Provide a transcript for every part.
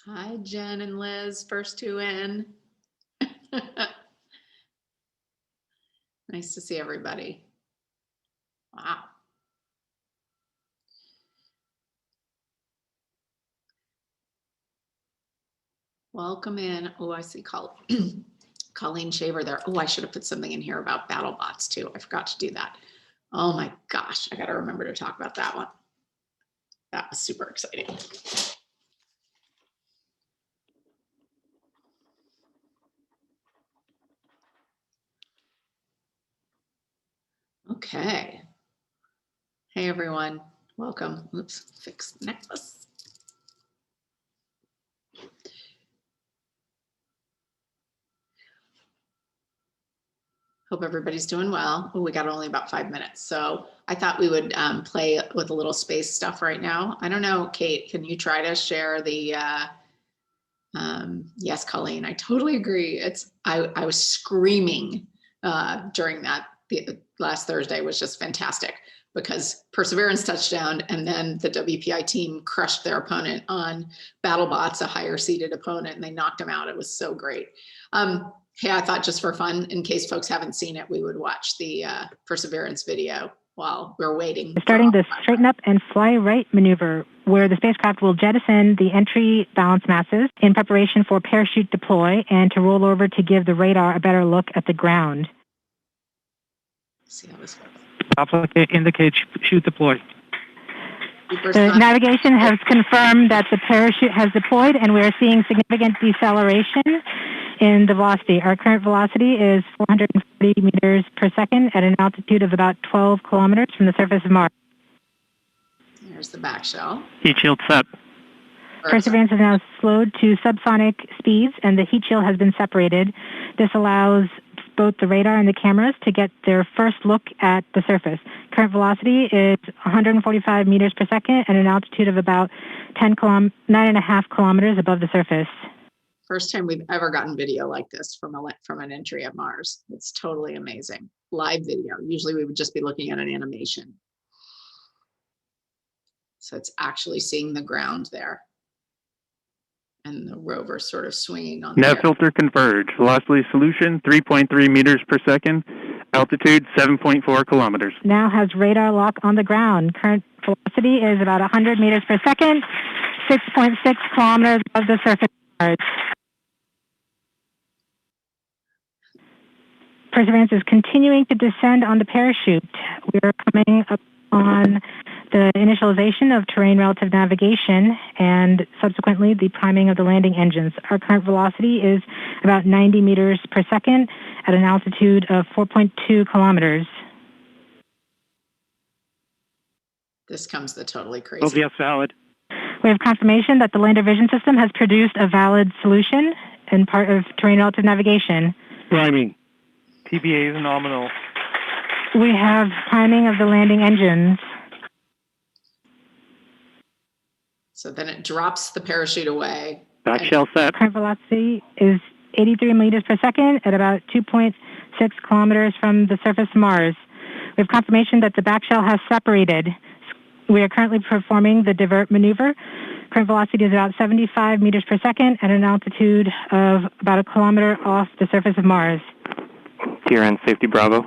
Hi, Jen and Liz, first two in. Nice to see everybody. Wow. Welcome in. Oh, I see Colleen Shaver there. Oh, I should have put something in here about BattleBots too. I forgot to do that. Oh my gosh, I got to remember to talk about that one. That was super exciting. Okay. Hey, everyone. Welcome. Oops, fix the necklace. Hope everybody's doing well. Oh, we got only about 5 minutes. So I thought we would play with a little space stuff right now. I don't know, Kate, can you try to share the, yes, Colleen, I totally agree. I was screaming during that. The last Thursday was just fantastic because Perseverance touchdown and then the WPI team crushed their opponent on BattleBots, a higher seeded opponent, and they knocked him out. It was so great. Hey, I thought just for fun, in case folks haven't seen it, we would watch the Perseverance video while we're waiting. Starting the straighten up and fly right maneuver, where the spacecraft will jettison the entry balance masses in preparation for parachute deploy and to roll over to give the radar a better look at the ground. See how this goes. Applicate indicate chute deploy. The navigation has confirmed that the parachute has deployed and we are seeing significant deceleration in the velocity. Our current velocity is 440 meters per second at an altitude of about 12 kilometers from the surface of Mars. There's the back shell. Heat shield set. Perseverance has now slowed to subsonic speeds and the heat shield has been separated. This allows both the radar and the cameras to get their first look at the surface. Current velocity is 145 meters per second at an altitude of about 9.5 kilometers above the surface. First time we've ever gotten video like this from an entry at Mars. It's totally amazing. Live video. Usually we would just be looking at an animation. So it's actually seeing the ground there. And the rover sort of swinging on Nav there. filter converge. Velocity solution 3.3 meters per second. Altitude 7.4 kilometers. Now has radar lock on the ground. Current velocity is about 100 meters per second, 6.6 kilometers above the surface of Mars. Perseverance is continuing to descend on the parachute. We are coming up on the initialization of terrain relative navigation and subsequently the priming of the landing engines. Our current velocity is about 90 meters per second at an altitude of 4.2 kilometers. This comes the totally crazy. LVS valid. We have confirmation that the lander vision system has produced a valid solution and part of terrain relative navigation. Priming. TBA is nominal. We have priming of the landing engines. So then it drops the parachute away. Back shell set. Current velocity is 83 meters per second at about 2.6 kilometers from the surface of Mars. We have confirmation that the back shell has separated. We are currently performing the divert maneuver. Current velocity is about 75 meters per second at an altitude of about 1 kilometer off the surface of Mars. Here in safety Bravo.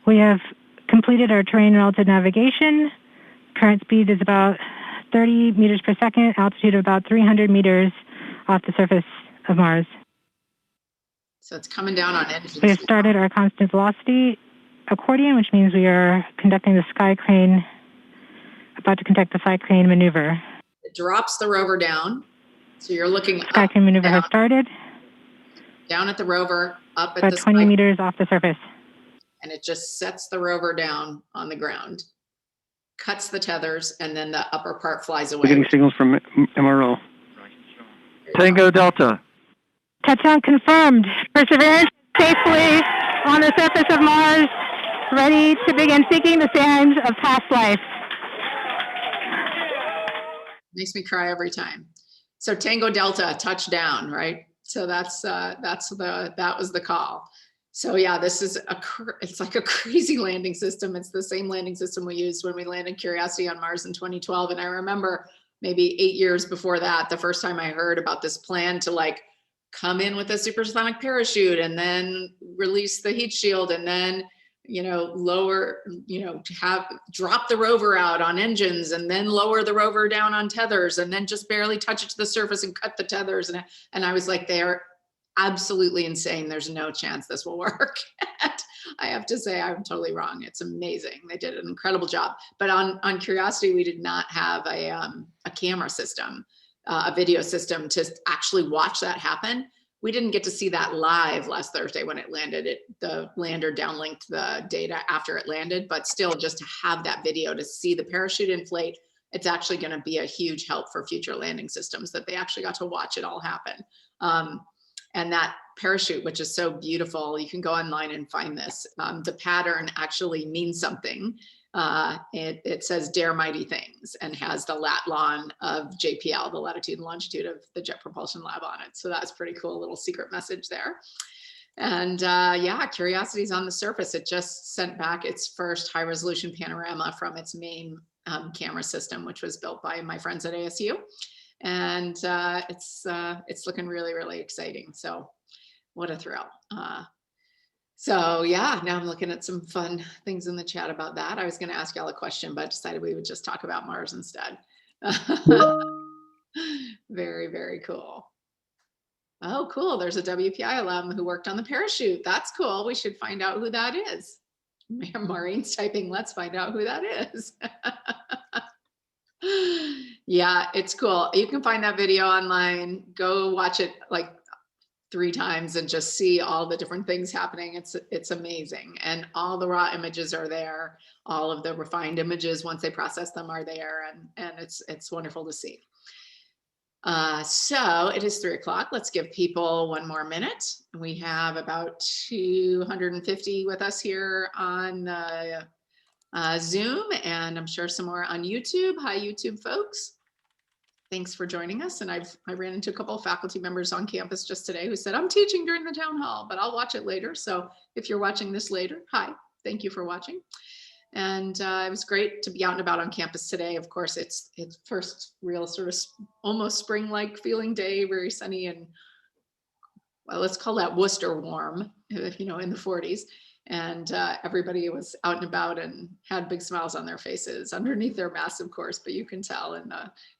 We have completed our terrain relative navigation. Current speed is about 30 meters per second, altitude of about 300 meters off the surface of Mars. So it's coming down on engines. We have started our constant velocity accordion, which means we are conducting the sky crane, about to conduct the sky crane maneuver. It drops the rover down. So you're looking Sky crane maneuver has started. Down at the rover, up at about the 20 sky, meters off the surface. and it just sets the rover down on the ground, cuts the tethers, and then the upper part flies away. We're getting signals from MRO. Tango Delta. Touchdown confirmed. Perseverance safely on the surface of Mars, ready to begin seeking the signs of past life. Makes me cry every time. So Tango Delta, touchdown, right? So that was the call. So yeah, this is it's like a crazy landing system. It's the same landing system we used when we landed Curiosity on Mars in 2012. And I remember maybe 8 years before that, the first time I heard about this plan to like come in with a supersonic parachute and then release the heat shield and then, lower, drop the rover out on engines and then lower the rover down on tethers and then just barely touch it to the surface and cut the tethers. And I was like, they are absolutely insane. There's no chance this will work. I have to say I'm totally wrong. It's amazing. They did an incredible job. But on Curiosity, we did not have a camera system, a video system to actually watch that happen. We didn't get to see that live last Thursday when it landed. The lander downlinked the data after it landed, but still just to have that video to see the parachute inflate, it's actually going to be a huge help for future landing systems that they actually got to watch it all happen. And that parachute, which is so beautiful, you can go online and find this. The pattern actually means something. It says "Dare Mighty Things" and has the lat lon of JPL, the latitude and longitude of the Jet Propulsion Lab on it. So that's pretty cool, little secret message there. And yeah, Curiosity's on the surface. It just sent back its first high resolution panorama from its main camera system, which was built by my friends at ASU. And it's looking really, really exciting. So what a thrill. So yeah, now I'm looking at some fun things in the chat about that. I was going to ask y'all a question, but decided we would just talk about Mars instead. Very, very cool. Oh, cool. There's a WPI alum who worked on the parachute. That's cool. We should find out who that is. Maureen's typing, let's find out who that is. Yeah, it's cool. You can find that video online. Go watch it like 3 times and just see all the different things happening. It's amazing. And all the raw images are there. All of the refined images, once they process them, are there. And it's wonderful to see. So it is 3 o'clock. Let's give people 1 more minute. We have about 250 with us here on Zoom, and I'm sure some more on YouTube. Hi, YouTube folks. Thanks for joining us. And I ran into a couple of faculty members on campus just today who said, I'm teaching during the town hall, but I'll watch it later. So if you're watching this later, hi, thank you for watching. And it was great to be out and about on campus today. Of course, it's first real sort of almost spring-like feeling day, very sunny and, well, let's call that Worcester warm, in the 40s. And everybody was out and about and had big smiles on their faces underneath their masks, of course, but you can tell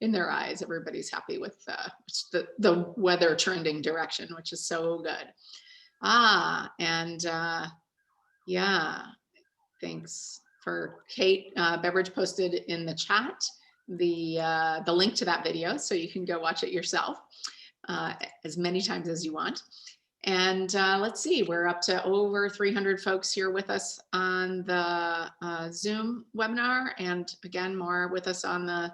in their eyes, everybody's happy with the weather trending direction, which is so good. Yeah, thanks for Kate. Beveridge posted in the chat the link to that video, so you can go watch it yourself as many times as you want. And let's see, we're up to over 300 folks here with us on the Zoom webinar, and again, more with us on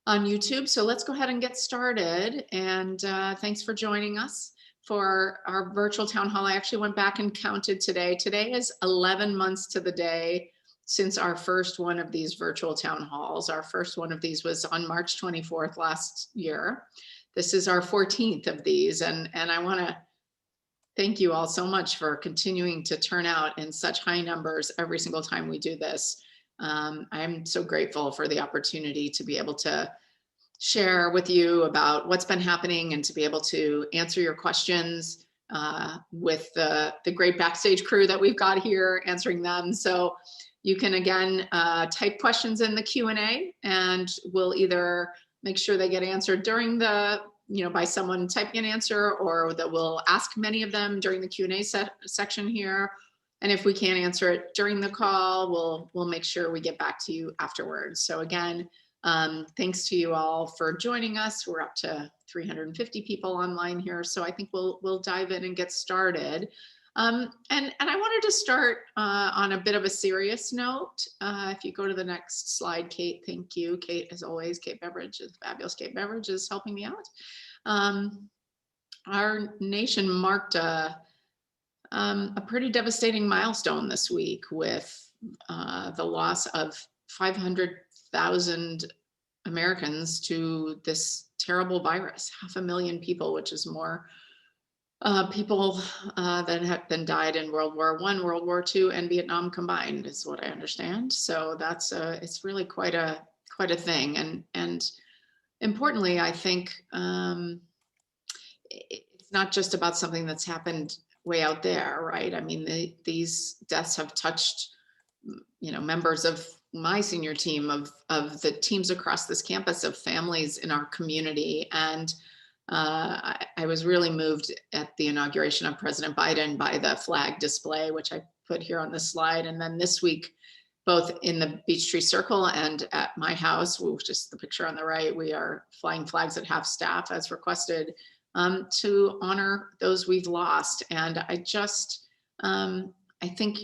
YouTube. So let's go ahead and get started. And thanks for joining us for our virtual town hall. I actually went back and counted today. Today is 11 months to the day since our first one of these virtual town halls. Our first one of these was on March 24th last year. This is our 14th of these, and I want to thank you all so much for continuing to turn out in such high numbers every single time we do this. I'm so grateful for the opportunity to be able to share with you about what's been happening and to be able to answer your questions with the great backstage crew that we've got here answering them. So you can again type questions in the Q&A, and we'll either make sure they get answered during the by someone typing an answer, or that we'll ask many of them during the Q&A section here. And if we can't answer it during the call, we'll make sure we get back to you afterwards. So again, thanks to you all for joining us. We're up to 350 people online here. So I think we'll dive in and get started. And I wanted to start on a bit of a serious note. If you go to the next slide, Kate, thank you. Kate, as always, Kate Beveridge, fabulous Kate Beveridge, is helping me out. Our nation marked a pretty devastating milestone this week with the loss of 500,000 Americans to this terrible virus, 500,000 people, which is more people than died in World War I, World War II, and Vietnam combined, is what I understand. So that's it's really quite a thing, and importantly, I think it's not just about something that's happened way out there, right? I mean, these deaths have touched, members of my senior team, of the teams across this campus, of families in our community. And I was really moved at the inauguration of President Biden by the flag display, which I put here on this slide. And then this week, both in the Beech Tree Circle and at my house, which is the picture on the right, we are flying flags at half staff as requested, to honor those we've lost. And I just, I think,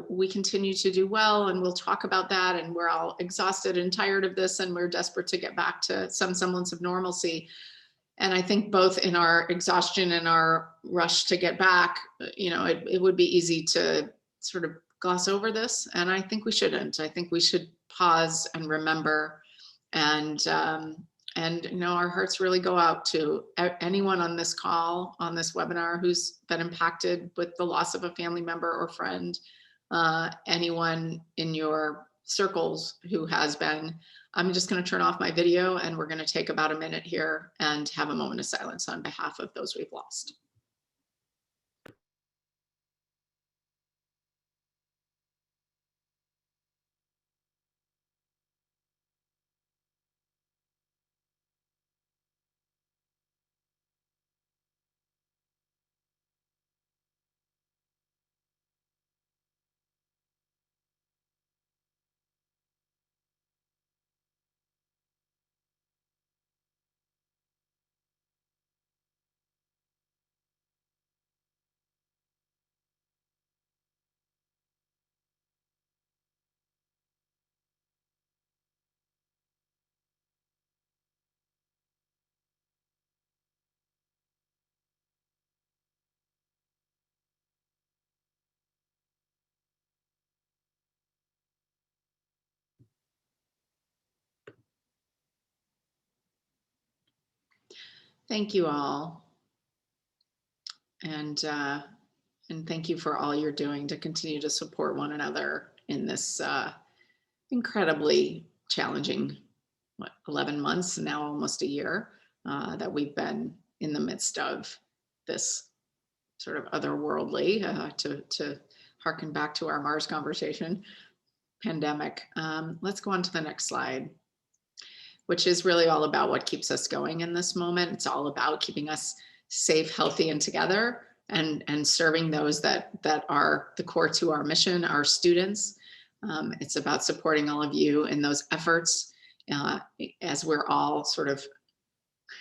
we continue to do well, and we'll talk about that. And we're all exhausted and tired of this, and we're desperate to get back to some semblance of normalcy. And I think both in our exhaustion and our rush to get back, it would be easy to sort of gloss over this. And I think we shouldn't. I think we should pause and remember. And our hearts really go out to anyone on this call, on this webinar, who's been impacted with the loss of a family member or friend, anyone in your circles who has been. I'm just going to turn off my video, and we're going to take about a minute here and have a moment of silence on behalf of those we've lost. Thank you all. And thank you for all you're doing to continue to support one another in this incredibly challenging, 11 months, now almost a year, that we've been in the midst of this sort of otherworldly, to harken back to our Mars conversation, pandemic. Let's go on to the next slide, which is really all about what keeps us going in this moment. It's all about keeping us safe, healthy, and together, and serving those that are the core to our mission, our students. It's about supporting all of you in those efforts, as we're all sort of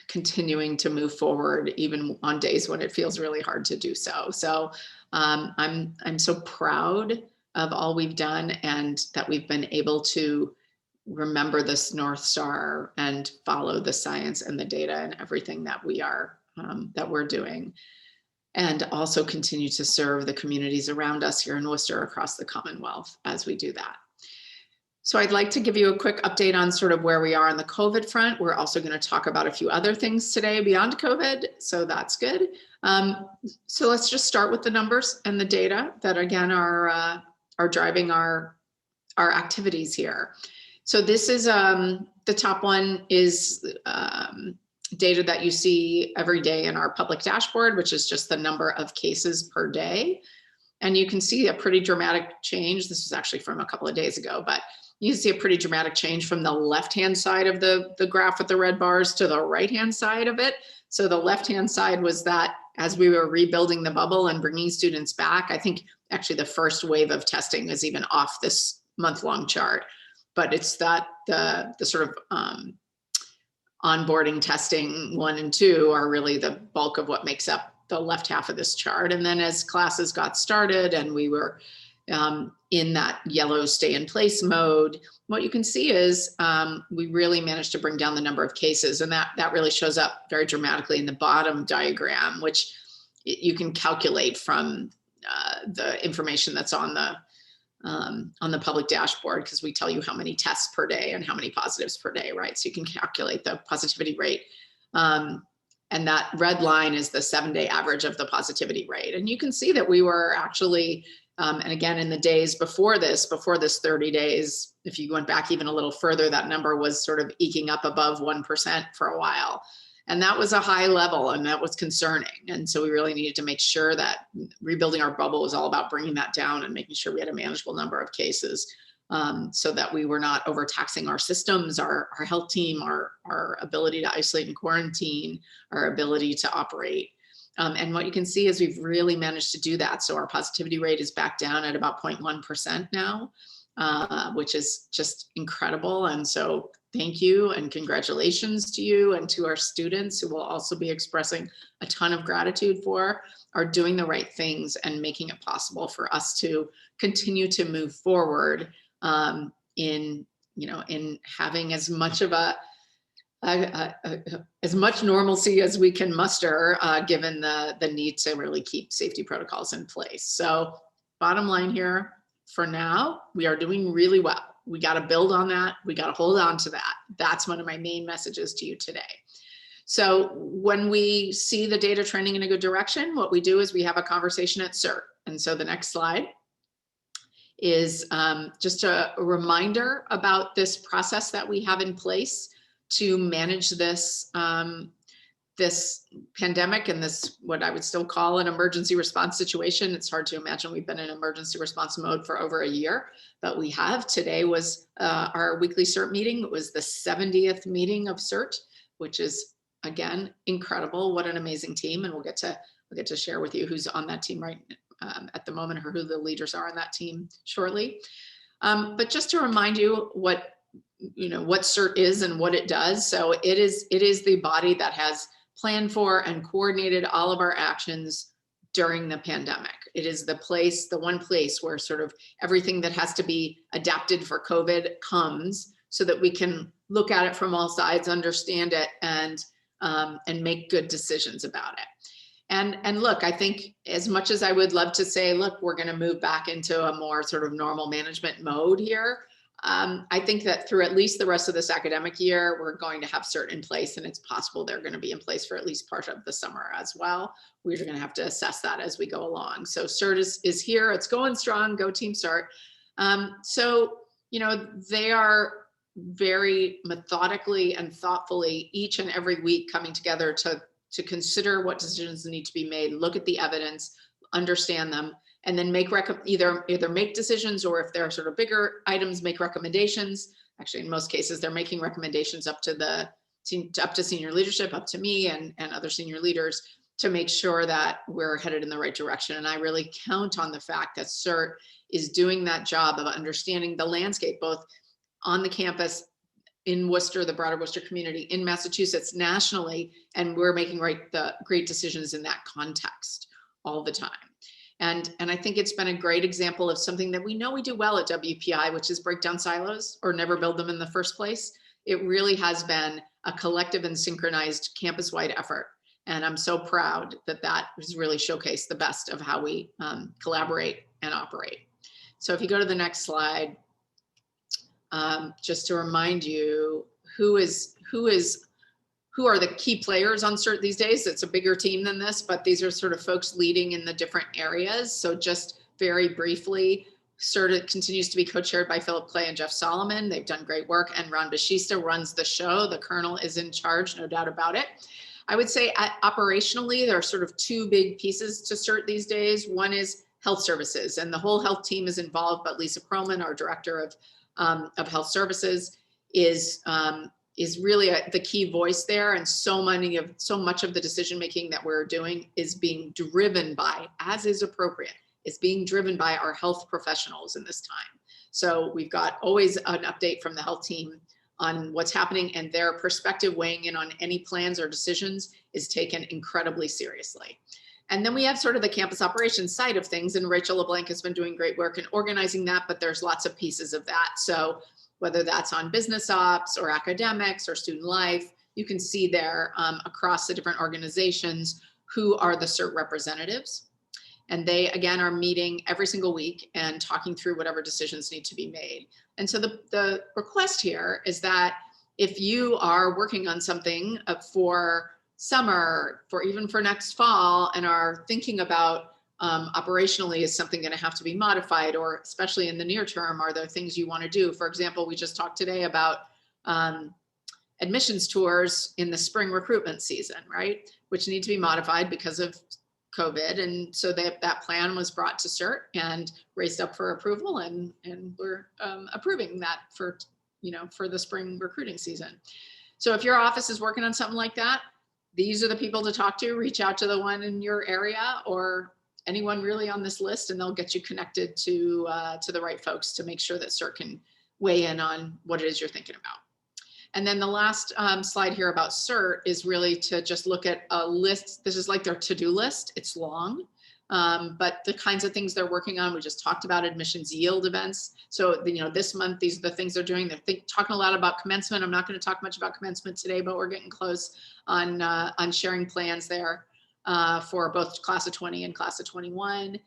continuing to move forward, even on days when it feels really hard to do so. So I'm so proud of all we've done, and that we've been able to remember this North Star and follow the science and the data and everything that we're doing, and also continue to serve the communities around us here in Worcester, across the Commonwealth, as we do that. So I'd like to give you a quick update on sort of where we are on the COVID front. We're also going to talk about a few other things today beyond COVID, so that's good. So let's just start with the numbers and the data that, again, are driving our activities here. So this is the top one is data that you see every day in our public dashboard, which is just the number of cases per day. And you can see a pretty dramatic change. This was actually from a couple of days ago, but you see a pretty dramatic change from the left-hand side of the graph with the red bars to the right-hand side of it. So the left-hand side was that as we were rebuilding the bubble and bringing students back, I think actually the first wave of testing is even off this month-long chart, but it's that the sort of onboarding testing 1 and 2 are really the bulk of what makes up the left half of this chart. And then as classes got started and we were in that yellow stay in place mode, what you can see is we really managed to bring down the number of cases, and that really shows up very dramatically in the bottom diagram, which you can calculate from the information that's on the public dashboard, because we tell you how many tests per day and how many positives per day, right? So you can calculate the positivity rate. And that red line is the 7-day average of the positivity rate. And you can see that we were actually, and again, in the days before this 30 days if you went back even a little further, that number was sort of eking up above 1% for a while. And that was a high level, and that was concerning. And so we really needed to make sure that rebuilding our bubble was all about bringing that down and making sure we had a manageable number of cases, so that we were not overtaxing our systems, our health team, our ability to isolate and quarantine, our ability to operate. And what you can see is we've really managed to do that. So our positivity rate is back down at about 0.1% now, which is just incredible. And so thank you and congratulations to you and to our students, who will also be expressing a ton of gratitude for, are doing the right things and making it possible for us to continue to move forward in having as much of as much normalcy as we can muster, given the need to really keep safety protocols in place. So bottom line here, for now, we are doing really well. We got to build on that. We got to hold on to that. That's one of my main messages to you today. So when we see the data trending in a good direction, what we do is we have a conversation at CERT. And so the next slide is just a reminder about this process that we have in place to manage this this pandemic and this, what I would still call an emergency response situation. It's hard to imagine we've been in emergency response mode for over a year, but we have. Today was our weekly CERT meeting. It was the 70th meeting of CERT, which is, again, incredible. What an amazing team. And we'll get to share with you who's on that team right at the moment, or who the leaders are on that team shortly. But just to remind you what CERT is and what it does. So it is the body that has planned for and coordinated all of our actions during the pandemic. It is the one place where sort of everything that has to be adapted for COVID comes, so that we can look at it from all sides, understand it, and make good decisions about it. And look, I think as much as I would love to say, look, we're going to move back into a more sort of normal management mode here, I think that through at least the rest of this academic year, we're going to have CERT in place, and it's possible they're going to be in place for at least part of the summer as well. We're going to have to assess that as we go along. So CERT is here. It's going strong. Go Team CERT. So, they are very methodically and thoughtfully each and every week coming together to consider what decisions need to be made, look at the evidence, understand them, and then make either make decisions, or if there are sort of bigger items, make recommendations. Actually, in most cases, they're making recommendations up to senior leadership, up to me and other senior leaders, to make sure that we're headed in the right direction. And I really count on the fact that CERT is doing that job of understanding the landscape, both on the campus, in Worcester, the broader Worcester community, in Massachusetts, nationally, and we're making the great decisions in that context all the time. And I think it's been a great example of something that we know we do well at WPI, which is break down silos or never build them in the first place. It really has been a collective and synchronized campus-wide effort. And I'm so proud that has really showcased the best of how we collaborate and operate. So if you go to the next slide, just to remind you who are the key players on CERT these days. It's a bigger team than this, but these are sort of folks leading in the different areas. So just very briefly, CERT continues to be co-chaired by Philip Clay and Jeff Solomon. They've done great work, and Ron Bashista runs the show. The Colonel is in charge, no doubt about it. I would say operationally, there are sort of two big pieces to CERT these days. One is health services, and the whole health team is involved, but Lisa Perlman, our director of health services, is really the key voice there. And so much of the decision making that we're doing is being driven by, as is appropriate, it's being driven by our health professionals in this time. So we've got always an update from the health team on what's happening, and their perspective weighing in on any plans or decisions is taken incredibly seriously. And then we have sort of the campus operations side of things, and Rachel LeBlanc has been doing great work in organizing that, but there's lots of pieces of that. So whether that's on business ops or academics or student life, you can see there across the different organizations who are the CERT representatives. And they, again, are meeting every single week and talking through whatever decisions need to be made. And so the request here is that if you are working on something for summer, even for next fall, and are thinking about operationally is something going to have to be modified, or especially in the near term, are there things you want to do? For example, we just talked today about admissions tours in the spring recruitment season, right? Which need to be modified because of COVID. And so that plan was brought to CERT and raised up for approval, and we're approving that for, for the spring recruiting season. So if your office is working on something like that, these are the people to talk to. Reach out to the one in your area or anyone really on this list, and they'll get you connected to the right folks to make sure that CERT can weigh in on what it is you're thinking about. And then the last slide here about CERT is really to just look at a list. This is like their to-do list. It's long, but the kinds of things they're working on, we just talked about admissions yield events. So, this month, these are the things they're doing. They're talking a lot about commencement. I'm not going to talk much about commencement today, but we're getting close on sharing plans there for both class of 20 and class of 21.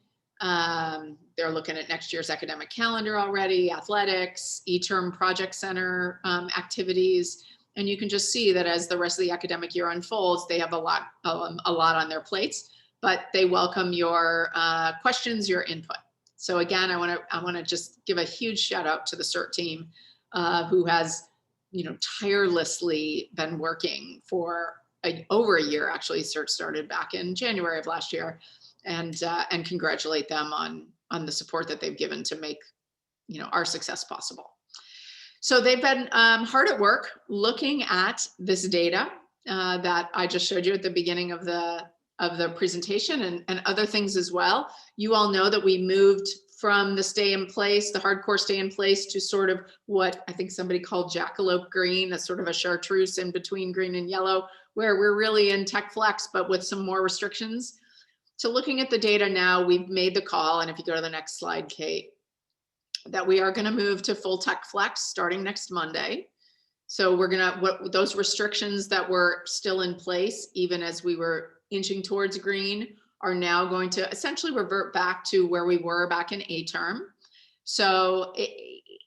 They're looking at next year's academic calendar already, athletics, e-term project center activities. And you can just see that as the rest of the academic year unfolds, they have a lot on their plates, but they welcome your questions, your input. So again, I want to just give a huge shout out to the CERT team who has, tirelessly been working for over a year. Actually, CERT started back in January of last year. And congratulate them on the support that they've given to make, our success possible. So they've been hard at work looking at this data that I just showed you at the beginning of the presentation, and other things as well. You all know that we moved from the stay in place, the hardcore stay in place, to sort of what I think somebody called jackalope green, that's sort of a chartreuse in between green and yellow, where we're really in tech flex, but with some more restrictions. So looking at the data now, we've made the call, and if you go to the next slide, Kate, that we are going to move to full tech flex starting next Monday. So we're going to, those restrictions that were still in place, even as we were inching towards green, are now going to essentially revert back to where we were back in A term. So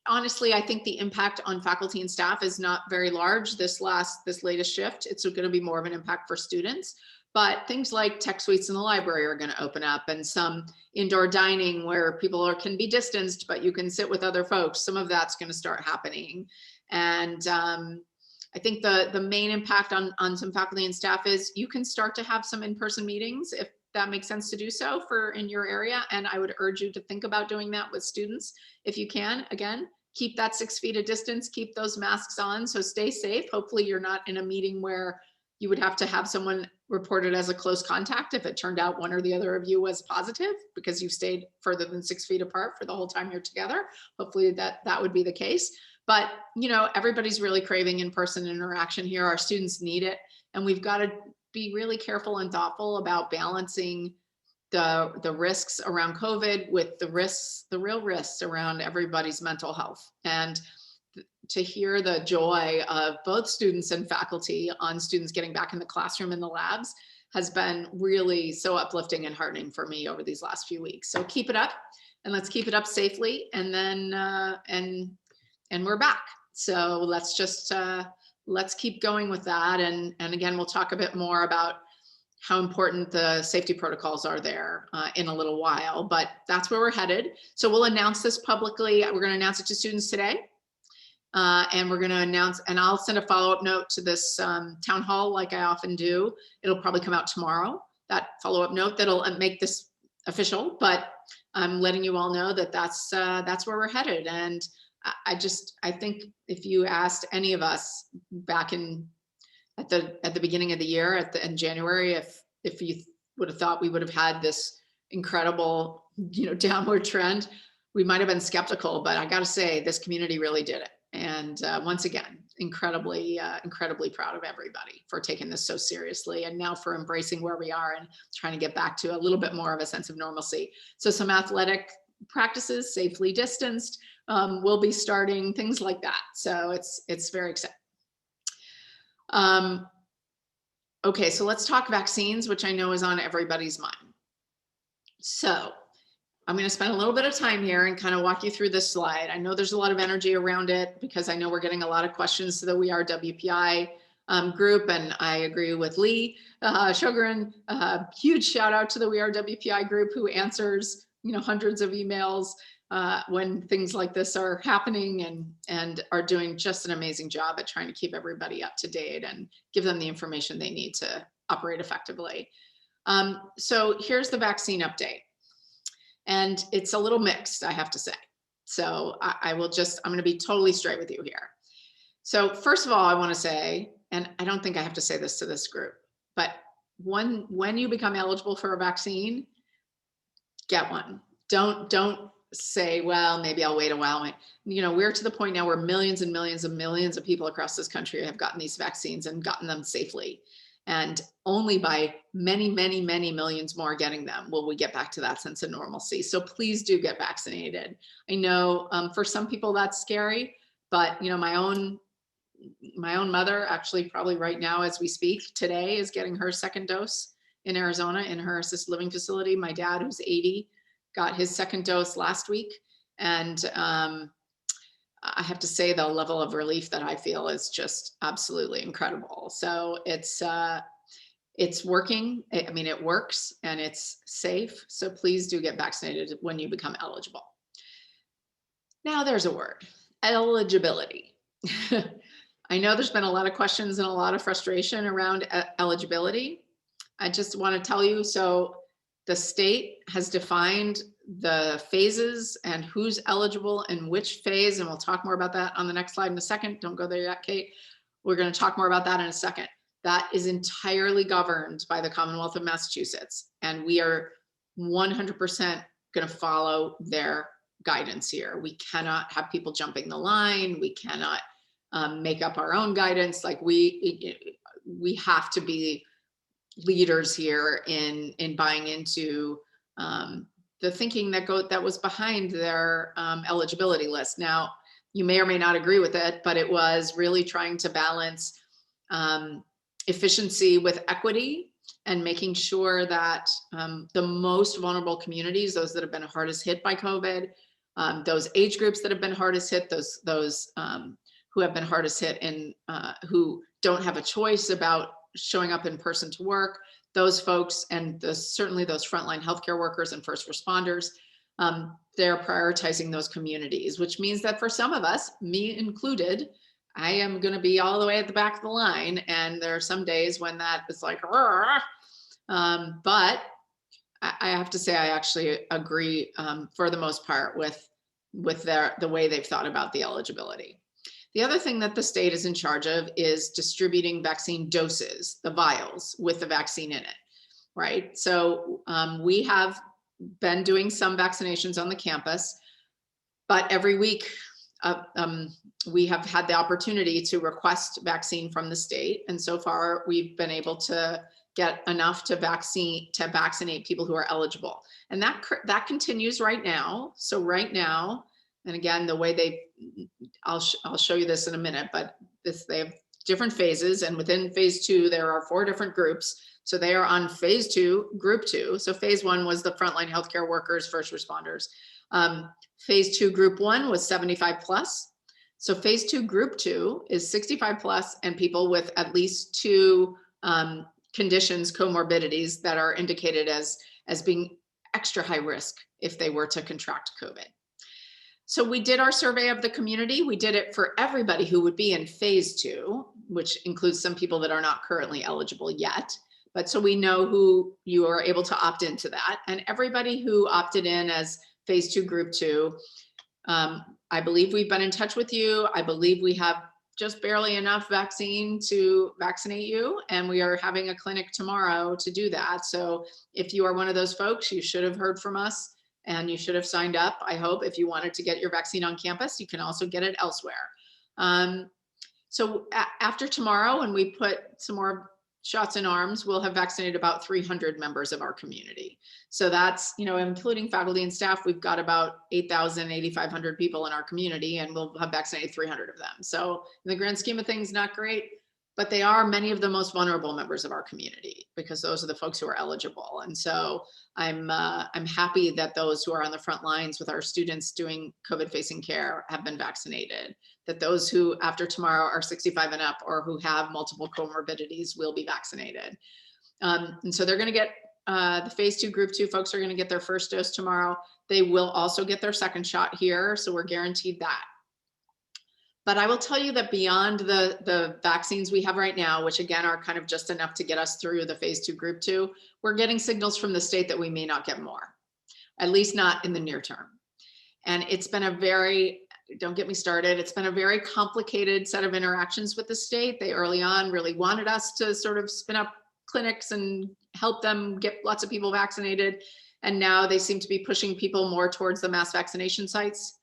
honestly, I think the impact on faculty and staff is not very large. This latest shift, it's going to be more of an impact for students. But things like tech suites in the library are going to open up, and some indoor dining where people can be distanced, but you can sit with other folks. Some of that's going to start happening. And I think the main impact on some faculty and staff is you can start to have some in-person meetings if that makes sense to do so in your area. And I would urge you to think about doing that with students if you can. Again, keep that 6 feet of distance, keep those masks on. So stay safe. Hopefully you're not in a meeting where you would have to have someone reported as a close contact if it turned out one or the other of you was positive because you stayed further than 6 feet apart for the whole time you're together. Hopefully that would be the case. But everybody's really craving in-person interaction here. Our students need it, and we've got to be really careful and thoughtful about balancing the risks around COVID with the real risks around everybody's mental health. And to hear the joy of both students and faculty on students getting back in the classroom and the labs has been really so uplifting and heartening for me over these last few weeks. So keep it up, and let's keep it up safely. And then and we're back. So let's keep going with that. And again, we'll talk a bit more about how important the safety protocols are there in a little while, but that's where we're headed. So we'll announce this publicly. We're going to announce it to students today. And we're going to announce, and I'll send a follow-up note to this town hall like I often do. It'll probably come out tomorrow, that follow-up note that'll make this official, but I'm letting you all know that that's where we're headed. And I think if you asked any of us back at the beginning of the year, in January, if you would have thought we would have had this incredible, downward trend, we might have been skeptical, but I got to say this community really did it. And once again, incredibly proud of everybody for taking this so seriously, and now for embracing where we are and trying to get back to a little bit more of a sense of normalcy. So some athletic practices, safely distanced, will be starting, things like that. So it's very exciting. Okay, so let's talk vaccines, which I know is on everybody's mind. So I'm going to spend a little bit of time here and kind of walk you through this slide. I know there's a lot of energy around it because I know we're getting a lot of questions so that we are WPI group, and I agree with Lee Shogren. Huge shout out to the We Are WPI group, who answers hundreds of emails when things like this are happening, and are doing just an amazing job at trying to keep everybody up to date and give them the information they need to operate effectively. So here's the vaccine update. And it's a little mixed, I have to say. So I'm going to be totally straight with you here. So first of all, I want to say, and I don't think I have to say this to this group, but when you become eligible for a vaccine, get one. Don't say, well, maybe I'll wait a while. We're to the point now where millions and millions and millions of people across this country have gotten these vaccines and gotten them safely. And only by many, many, many millions more getting them will we get back to that sense of normalcy. So please do get vaccinated. I know for some people that's scary, but my own mother, actually probably right now as we speak today, is getting her second dose in Arizona in her assisted living facility. My dad, who's 80, got his second dose last week. And I have to say the level of relief that I feel is just absolutely incredible. So it's working. It works and it's safe. So please do get vaccinated when you become eligible. Now there's a word, eligibility. I know there's been a lot of questions and a lot of frustration around eligibility. I just want to tell you, so the state has defined the phases and who's eligible in which phase, and we'll talk more about that on the next slide in a second. Don't go there yet, Kate. We're going to talk more about that in a second. That is entirely governed by the Commonwealth of Massachusetts, and we are 100% going to follow their guidance here. We cannot have people jumping the line. We cannot make up our own guidance. Like we have to be leaders here in buying into the thinking that was behind their eligibility list. Now, you may or may not agree with it, but it was really trying to balance efficiency with equity and making sure that the most vulnerable communities, those that have been hardest hit by COVID, those age groups that have been hardest hit, those who have been hardest hit and who don't have a choice about showing up in person to work, those folks, and certainly those frontline healthcare workers and first responders, they're prioritizing those communities, which means that for some of us, me included, I am going to be all the way at the back of the line. And there are some days when that is like, but I have to say, I actually agree for the most part with the way they've thought about the eligibility. The other thing that the state is in charge of is distributing vaccine doses, the vials with the vaccine in it, right? So we have been doing some vaccinations on the campus, but every week we have had the opportunity to request vaccine from the state. And so far we've been able to get enough to vaccinate people who are eligible. And that continues right now. So right now, and again, the way I'll show you this in a minute, but they have different phases, and within phase 2, there are 4 different groups. So they are on phase 2, group 2. So phase 1 was the frontline healthcare workers, first responders. Phase 2, group 1 was 75 plus. So phase 2, group 2 is 65 plus and people with at least 2 conditions, comorbidities that are indicated as being extra high risk if they were to contract COVID. So we did our survey of the community. We did it for everybody who would be in phase 2, which includes some people that are not currently eligible yet. But so we know who you are able to opt into that. And everybody who opted in as phase 2, group 2, I believe we've been in touch with you. I believe we have just barely enough vaccine to vaccinate you. And we are having a clinic tomorrow to do that. So if you are one of those folks, you should have heard from us. And you should have signed up, I hope. If you wanted to get your vaccine on campus, you can also get it elsewhere. So after tomorrow, when we put some more shots in arms, we'll have vaccinated about 300 members of our community. So that's, including faculty and staff, we've got about 8,000, 8,500 people in our community, and we'll have vaccinated 300 of them. So in the grand scheme of things, not great, but they are many of the most vulnerable members of our community because those are the folks who are eligible. And so I'm happy that those who are on the front lines with our students doing COVID-facing care have been vaccinated, that those who after tomorrow are 65 and up or who have multiple comorbidities will be vaccinated. And so they're going to get the phase 2 group 2 folks are going to get their first dose tomorrow. They will also get their second shot here. So we're guaranteed that. But I will tell you that beyond the vaccines we have right now, which again are kind of just enough to get us through the phase 2 group 2, we're getting signals from the state that we may not get more, at least not in the near term. And it's been a very, don't get me started, it's been a very complicated set of interactions with the state. They early on really wanted us to sort of spin up clinics and help them get lots of people vaccinated. And now they seem to be pushing people more towards the mass vaccination sites.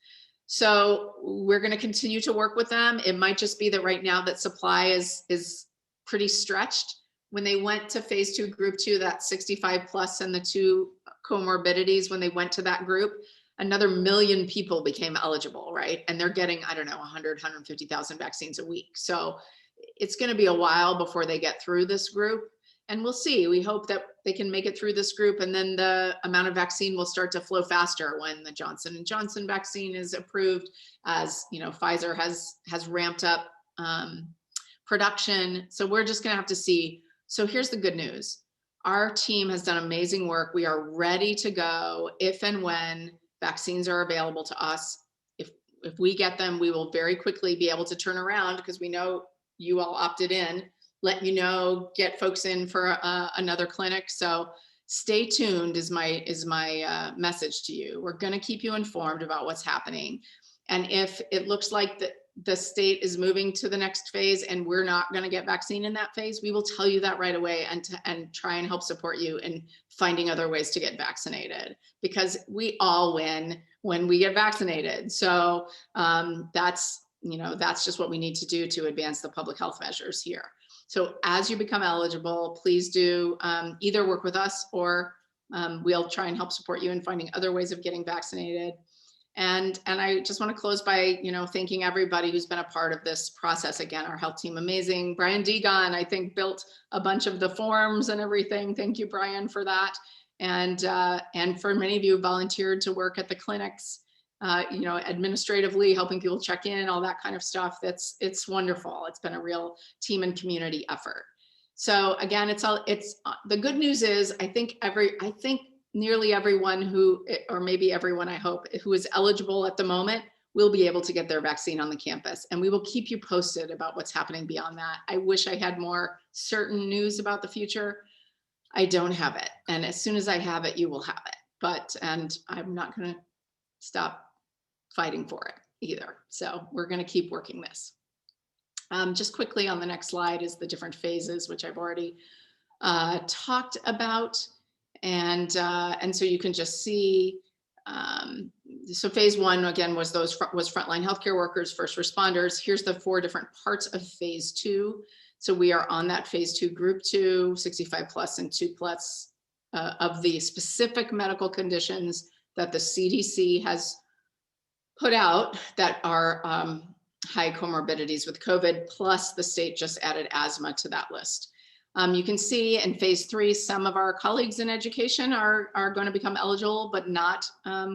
So we're going to continue to work with them. It might just be that right now that supply is pretty stretched. When they went to phase 2 group 2, that 65 plus and the 2 comorbidities, when they went to that group, another 1 million people became eligible, right? And they're getting, I don't know, 100, 150,000 vaccines a week. So it's going to be a while before they get through this group. And we'll see. We hope that they can make it through this group, and then the amount of vaccine will start to flow faster when the Johnson & Johnson vaccine is approved, as you know, Pfizer has ramped up production. So we're just going to have to see. So here's the good news. Our team has done amazing work. We are ready to go if and when vaccines are available to us. If we get them, we will very quickly be able to turn around because we know you all opted in. Let you know, get folks in for another clinic. So stay tuned is my message to you. We're going to keep you informed about what's happening. And if it looks like the state is moving to the next phase and we're not going to get vaccine in that phase, we will tell you that right away and try and help support you in finding other ways to get vaccinated, because we all win when we get vaccinated. So that's just what we need to do to advance the public health measures here. So as you become eligible, please do either work with us or we'll try and help support you in finding other ways of getting vaccinated. And I just want to close by, thanking everybody who's been a part of this process. Again, our health team, amazing. Brian Degon, I think, built a bunch of the forms and everything. Thank you, Brian, for that. And for many of you who volunteered to work at the clinics, administratively helping people check in, all that kind of stuff. It's wonderful. It's been a real team and community effort. So again, it's the good news is I think nearly everyone who, or maybe everyone I hope, who is eligible at the moment will be able to get their vaccine on the campus, and we will keep you posted about what's happening beyond that. I wish I had more certain news about the future. I don't have it, and as soon as I have it, you will have it. And I'm not going to stop fighting for it either. So we're going to keep working this. Just quickly on the next slide is the different phases, which I've already talked about. And so you can just see, so phase 1, again, was frontline healthcare workers, first responders. Here's the 4 different parts of phase 2. So we are on that phase 2 group 2, 65 plus and 2 plus of the specific medical conditions that the CDC has put out that are high comorbidities with COVID, plus the state just added asthma to that list. You can see in phase 3, some of our colleagues in education are going to become eligible, but not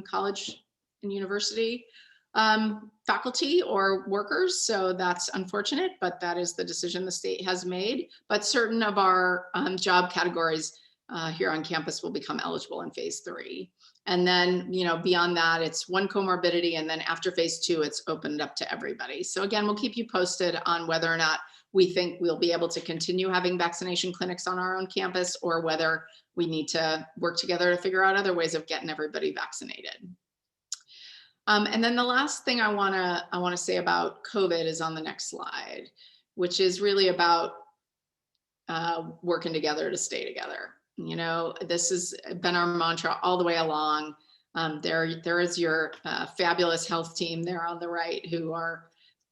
college and university faculty or workers. So that's unfortunate, but that is the decision the state has made. But certain of our job categories here on campus will become eligible in phase 3. And then, beyond that, it's 1 comorbidity. And then after phase 2, it's opened up to everybody. So again, we'll keep you posted on whether or not we think we'll be able to continue having vaccination clinics on our own campus, or whether we need to work together to figure out other ways of getting everybody vaccinated. And then the last thing I want to say about COVID is on the next slide, which is really about working together to stay together. This has been our mantra all the way along. There is your fabulous health team there on the right, who are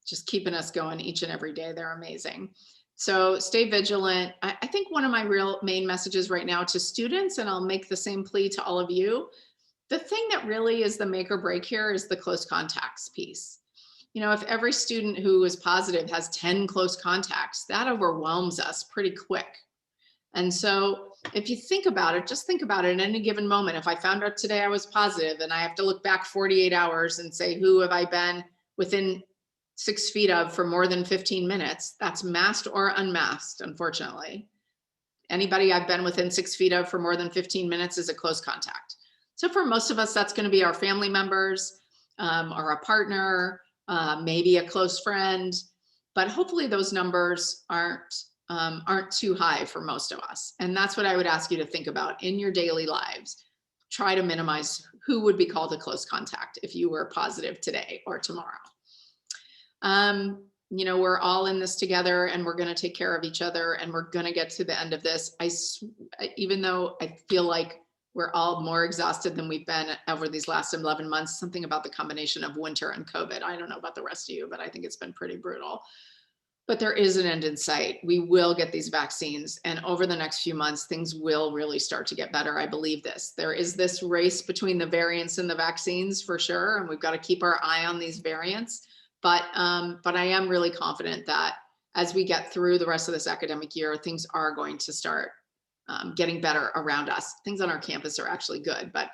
just keeping us going each and every day. They're amazing. So stay vigilant. I think one of my real main messages right now to students, and I'll make the same plea to all of you, the thing that really is the make or break here is the close contacts piece. if every student who is positive has 10 close contacts, that overwhelms us pretty quick. And so if you think about it, just think about it at any given moment. If I found out today I was positive and I have to look back 48 hours and say, who have I been within 6 feet of for more than 15 minutes? That's masked or unmasked, unfortunately. Anybody I've been within 6 feet of for more than 15 minutes is a close contact. So for most of us, that's going to be our family members or a partner, maybe a close friend, but hopefully those numbers aren't too high for most of us. And that's what I would ask you to think about in your daily lives. Try to minimize who would be called a close contact if you were positive today or tomorrow. We're all in this together, and we're going to take care of each other, and we're going to get to the end of this. Even though I feel like we're all more exhausted than we've been over these last 11 months, something about the combination of winter and COVID. I don't know about the rest of you, but I think it's been pretty brutal. But there is an end in sight. We will get these vaccines, and over the next few months, things will really start to get better. I believe this. There is this race between the variants and the vaccines for sure, and we've got to keep our eye on these variants. But I am really confident that as we get through the rest of this academic year, things are going to start getting better around us. Things on our campus are actually good, but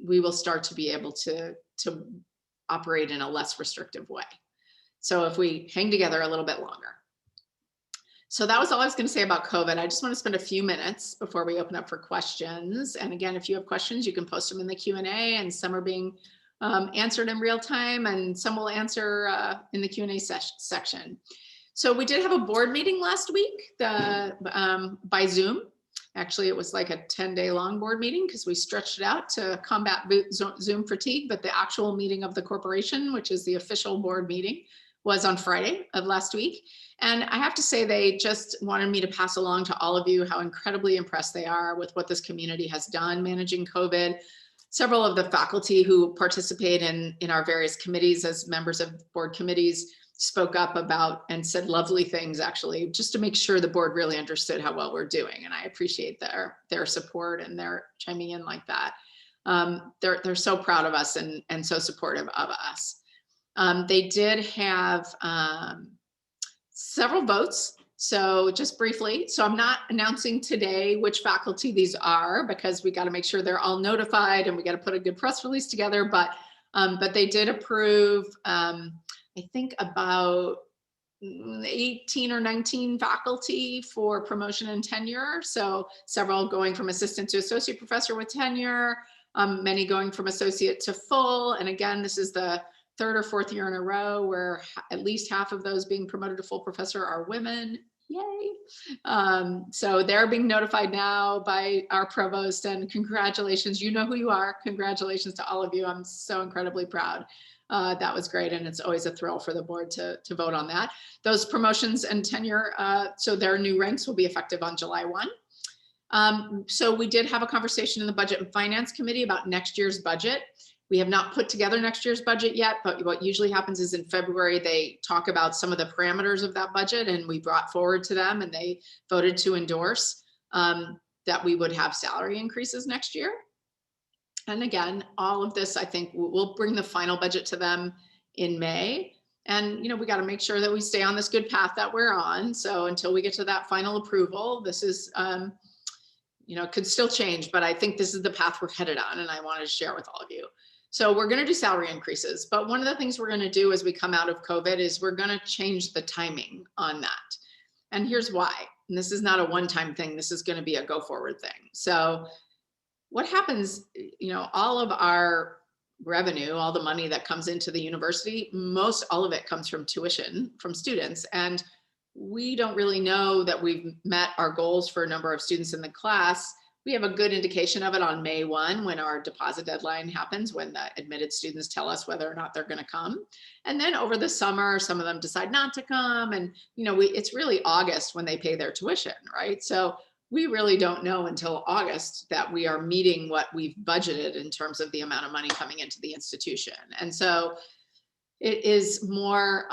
we will start to be able to operate in a less restrictive way. So if we hang together a little bit longer. So that was all I was going to say about COVID. I just want to spend a few minutes before we open up for questions. And again, if you have questions, you can post them in the Q&A, and some are being answered in real time, and some will answer in the Q&A section. So we did have a board meeting last week by Zoom. Actually, it was like a 10-day long board meeting because we stretched it out to combat Zoom fatigue, but the actual meeting of the corporation, which is the official board meeting, was on Friday of last week. And I have to say, they just wanted me to pass along to all of you how incredibly impressed they are with what this community has done managing COVID. Several of the faculty who participate in our various committees as members of board committees spoke up about and said lovely things, actually, just to make sure the board really understood how well we're doing. And I appreciate their support and their chiming in like that. They're so proud of us and so supportive of us. They did have several votes. So just briefly, so I'm not announcing today which faculty these are, because we got to make sure they're all notified and we got to put a good press release together. But they did approve, I think about 18 or 19 faculty for promotion and tenure. So several going from assistant to associate professor with tenure, many going from associate to full. And again, this is the third or fourth year in a row where at least half of those being promoted to full professor are women. Yay. So they're being notified now by our provost, and congratulations. You know who you are. Congratulations to all of you. I'm so incredibly proud. That was great. And it's always a thrill for the board to vote on that. Those promotions and tenure, so their new ranks will be effective on July 1. So we did have a conversation in the Budget and Finance Committee about next year's budget. We have not put together next year's budget yet, but what usually happens is in February, they talk about some of the parameters of that budget, and we brought forward to them, and they voted to endorse that we would have salary increases next year. And again, all of this, I think we'll bring the final budget to them in May. And, we got to make sure that we stay on this good path that we're on. So until we get to that final approval, this is, could still change, but I think this is the path we're headed on, and I wanted to share with all of you. So we're going to do salary increases, but one of the things we're going to do as we come out of COVID is we're going to change the timing on that. And here's why. And this is not a one-time thing. This is going to be a go forward thing. So what happens, all of our revenue, all the money that comes into the university, all of it comes from tuition from students. And we don't really know that we've met our goals for a number of students in the class. We have a good indication of it on May 1 when our deposit deadline happens, when the admitted students tell us whether or not they're going to come. And then over the summer, some of them decide not to come. And, it's really August when they pay their tuition, right? So we really don't know until August that we are meeting what we've budgeted in terms of the amount of money coming into the institution. And so it is more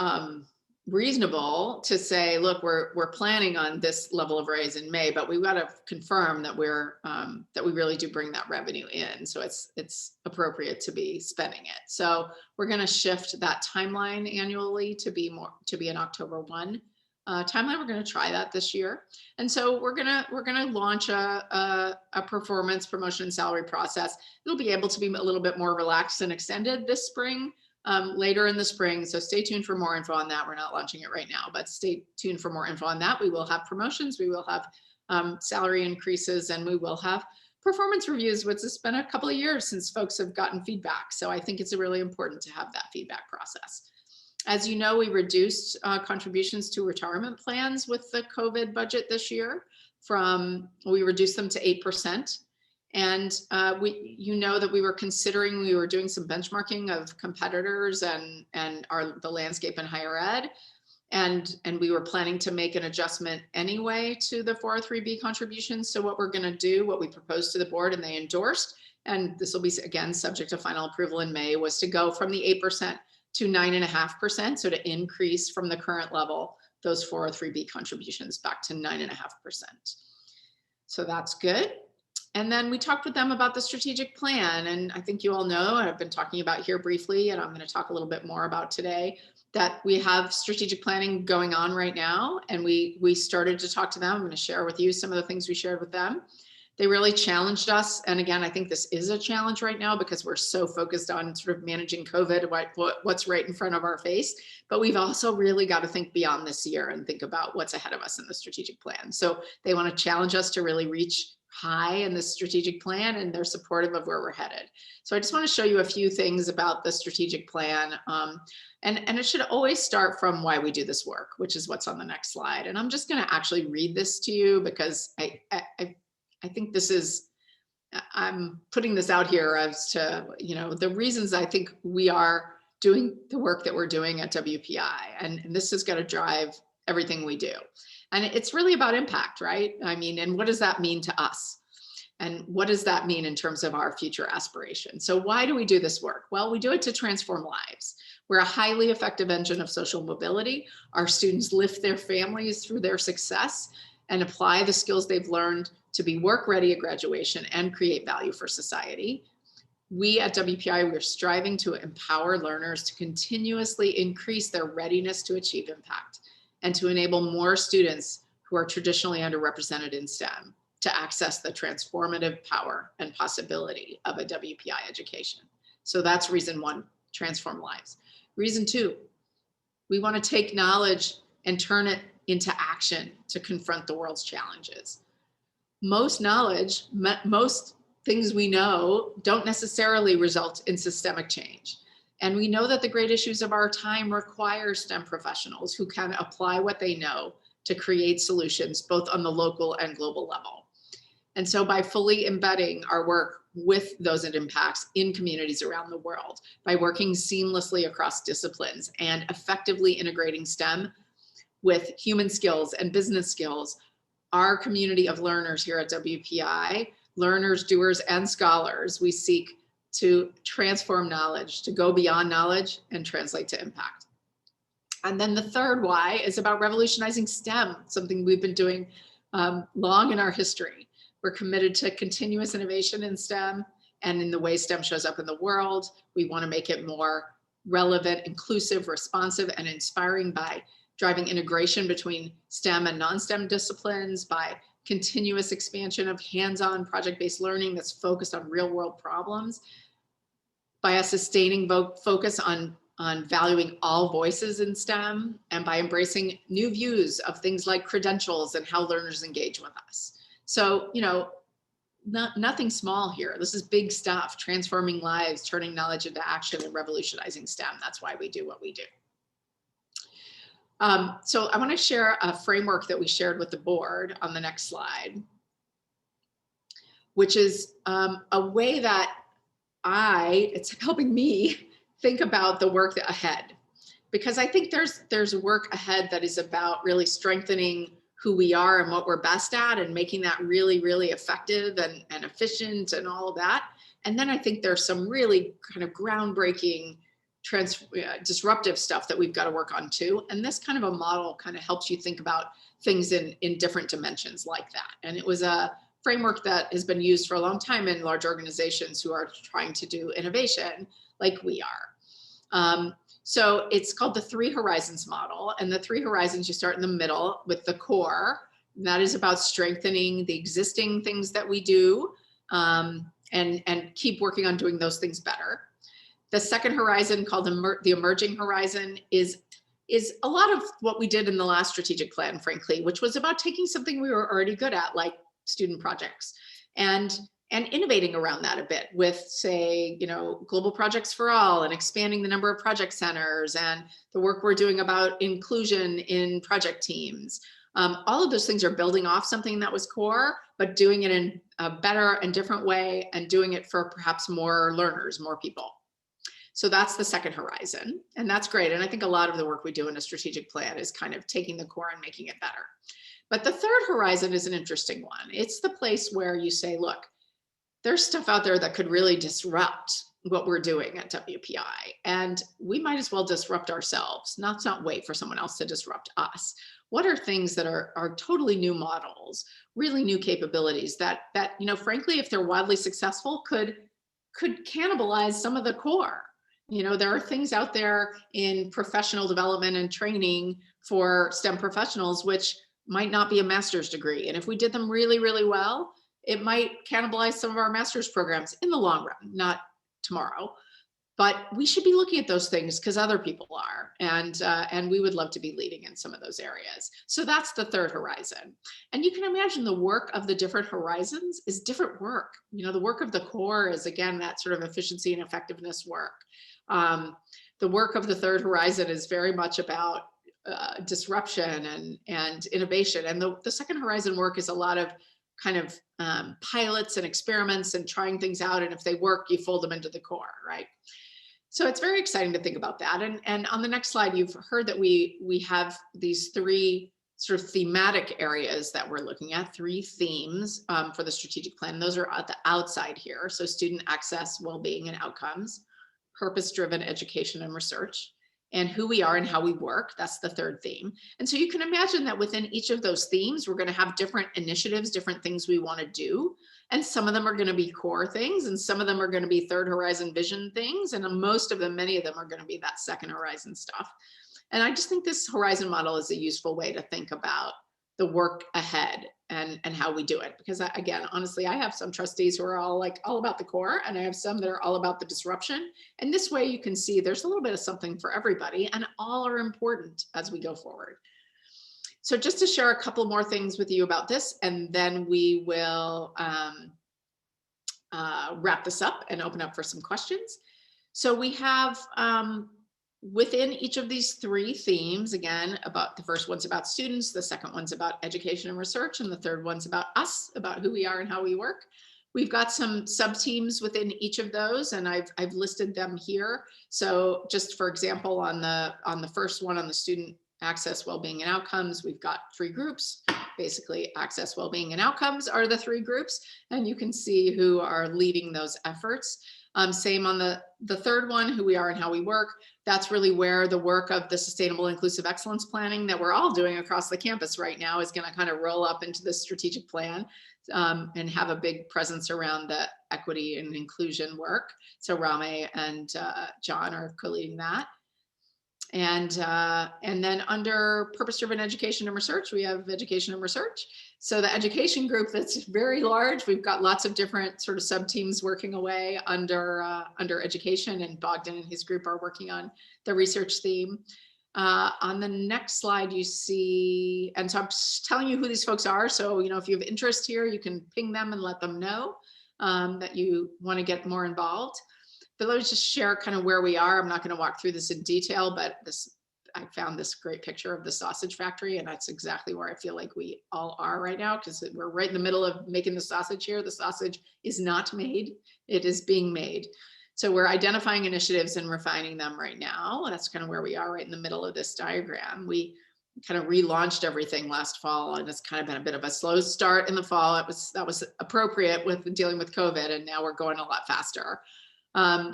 reasonable to say, look, we're planning on this level of raise in May, but we've got to confirm that that we really do bring that revenue in. So it's appropriate to be spending it. So we're going to shift that timeline annually to be an October 1 timeline. We're going to try that this year. And so we're going to launch a performance promotion and salary process. It'll be able to be a little bit more relaxed and extended this spring. Later in the spring. So stay tuned for more info on that. We're not launching it right now, but stay tuned for more info on that. We will have promotions, we will have salary increases, and we will have performance reviews, which has been a couple of years since folks have gotten feedback. So I think it's really important to have that feedback process. As you know, we reduced contributions to retirement plans with the COVID budget this year. We reduced them to 8%. And you know that we were doing some benchmarking of competitors and the landscape in higher ed. And we were planning to make an adjustment anyway to the 403B contributions. So what we're going to do, what we proposed to the board and they endorsed, and this will be, again, subject to final approval in May, was to go from the 8% to 9.5%. So to increase from the current level, those 403B contributions back to 9.5%. So that's good. And then we talked with them about the strategic plan. And I think you all know, and I've been talking about here briefly, and I'm going to talk a little bit more about today, that we have strategic planning going on right now. And we started to talk to them. I'm going to share with you some of the things we shared with them. They really challenged us. And again, I think this is a challenge right now because we're so focused on sort of managing COVID, what's right in front of our face. But we've also really got to think beyond this year and think about what's ahead of us in the strategic plan. So they want to challenge us to really reach high in the strategic plan, and they're supportive of where we're headed. So I just want to show you a few things about the strategic plan. And it should always start from why we do this work, which is what's on the next slide. And I'm just going to actually read this to you because I think this is, I'm putting this out here as to, the reasons I think we are doing the work that we're doing at WPI. And this is going to drive everything we do. And it's really about impact, right? I mean, and what does that mean to us? And what does that mean in terms of our future aspirations? So why do we do this work? Well, we do it to transform lives. We're a highly effective engine of social mobility. Our students lift their families through their success and apply the skills they've learned to be work ready at graduation and create value for society. We at WPI, we're striving to empower learners to continuously increase their readiness to achieve impact and to enable more students who are traditionally underrepresented in STEM to access the transformative power and possibility of a WPI education. So that's reason one, transform lives. Reason two, we want to take knowledge and turn it into action to confront the world's challenges. Most knowledge, most things we know don't necessarily result in systemic change. And we know that the great issues of our time require STEM professionals who can apply what they know to create solutions both on the local and global level. And so by fully embedding our work with those impacts in communities around the world, by working seamlessly across disciplines and effectively integrating STEM with human skills and business skills, our community of learners here at WPI, learners, doers, and scholars, we seek to transform knowledge, to go beyond knowledge and translate to impact. And then the third why is about revolutionizing STEM, something we've been doing long in our history. We're committed to continuous innovation in STEM and in the way STEM shows up in the world. We want to make it more relevant, inclusive, responsive, and inspiring by driving integration between STEM and non-STEM disciplines, by continuous expansion of hands-on project-based learning that's focused on real-world problems, by a sustaining focus on valuing all voices in STEM, and by embracing new views of things like credentials and how learners engage with us. So, nothing small here. This is big stuff, transforming lives, turning knowledge into action, and revolutionizing STEM. That's why we do what we do. So I want to share a framework that we shared with the board on the next slide, which is a way that it's helping me think about the work ahead, because I think there's work ahead that is about really strengthening who we are and what we're best at and making that really, really effective and efficient and all of that. And then I think there's some really kind of groundbreaking disruptive stuff that we've got to work on too. And this kind of a model kind of helps you think about things in different dimensions like that. And it was a framework that has been used for a long time in large organizations who are trying to do innovation like we are. So it's called the 3 horizons model. And the 3 horizons, you start in the middle with the core. And that is about strengthening the existing things that we do, and keep working on doing those things better. The second horizon, called the emerging horizon, is a lot of what we did in the last strategic plan, frankly, which was about taking something we were already good at, like student projects, and innovating around that a bit with, say, global projects for all, and expanding the number of project centers, and the work we're doing about inclusion in project teams. All of those things are building off something that was core, but doing it in a better and different way, and doing it for perhaps more learners, more people. So that's the second horizon, and that's great. And I think a lot of the work we do in a strategic plan is kind of taking the core and making it better. But the third horizon is an interesting one. It's the place where you say, look, there's stuff out there that could really disrupt what we're doing at WPI, and we might as well disrupt ourselves, not wait for someone else to disrupt us. What are things that are totally new models, really new capabilities that frankly, if they're wildly successful, could cannibalize some of the core? There are things out there in professional development and training for STEM professionals which might not be a master's degree, and if we did them really, really well, it might cannibalize some of our master's programs in the long run, not tomorrow. But we should be looking at those things because other people are, and we would love to be leading in some of those areas. So that's the third horizon. And you can imagine the work of the different horizons is different work. The work of the core is, again, that sort of efficiency and effectiveness work. The work of the third horizon is very much about disruption and innovation. And the second horizon work is a lot of kind of pilots and experiments and trying things out. And if they work, you fold them into the core, right? So it's very exciting to think about that. And on the next slide, you've heard that we have these 3 sort of thematic areas that we're looking at, 3 themes for the strategic plan. Those are at the outside here. So student access, well-being, and outcomes, purpose-driven education and research, and who we are and how we work. That's the third theme. And so you can imagine that within each of those themes, we're going to have different initiatives, different things we want to do. And some of them are going to be core things, and some of them are going to be third horizon vision things. And many of them are going to be that second horizon stuff. And I just think this horizon model is a useful way to think about the work ahead and how we do it. Because again, honestly, I have some trustees who are all about the core, and I have some that are all about the disruption. And this way you can see there's a little bit of something for everybody, and all are important as we go forward. So just to share a couple more things with you about this, and then we will wrap this up and open up for some questions. So we have within each of these 3 themes, again, about the first one's about students, the second one's about education and research, and the third one's about us, about who we are and how we work. We've got some sub-teams within each of those, and I've listed them here. So just for example, on the first one, on the student access, well-being, and outcomes, we've got 3 groups. Basically, access, well-being, and outcomes are the 3 groups, and you can see who are leading those efforts. Same on the third one, who we are and how we work. That's really where the work of the sustainable inclusive excellence planning that we're all doing across the campus right now is going to kind of roll up into the strategic plan and have a big presence around the equity and inclusion work. So Rame and John are co-leading that. And then under purpose-driven education and research, we have education and research. So the education group, that's very large. We've got lots of different sort of sub-teams working away under education, and Bogdan and his group are working on the research theme. On the next slide, you see, and so I'm just telling you who these folks are. So, if you have interest here, you can ping them and let them know that you want to get more involved. But let me just share kind of where we are. I'm not going to walk through this in detail, but I found this great picture of the sausage factory, and that's exactly where I feel like we all are right now, because we're right in the middle of making the sausage here. The sausage is not made, it is being made. So we're identifying initiatives and refining them right now. That's kind of where we are right in the middle of this diagram. We kind of relaunched everything last fall, and it's kind of been a bit of a slow start in the fall. That was appropriate with dealing with COVID, and now we're going a lot faster.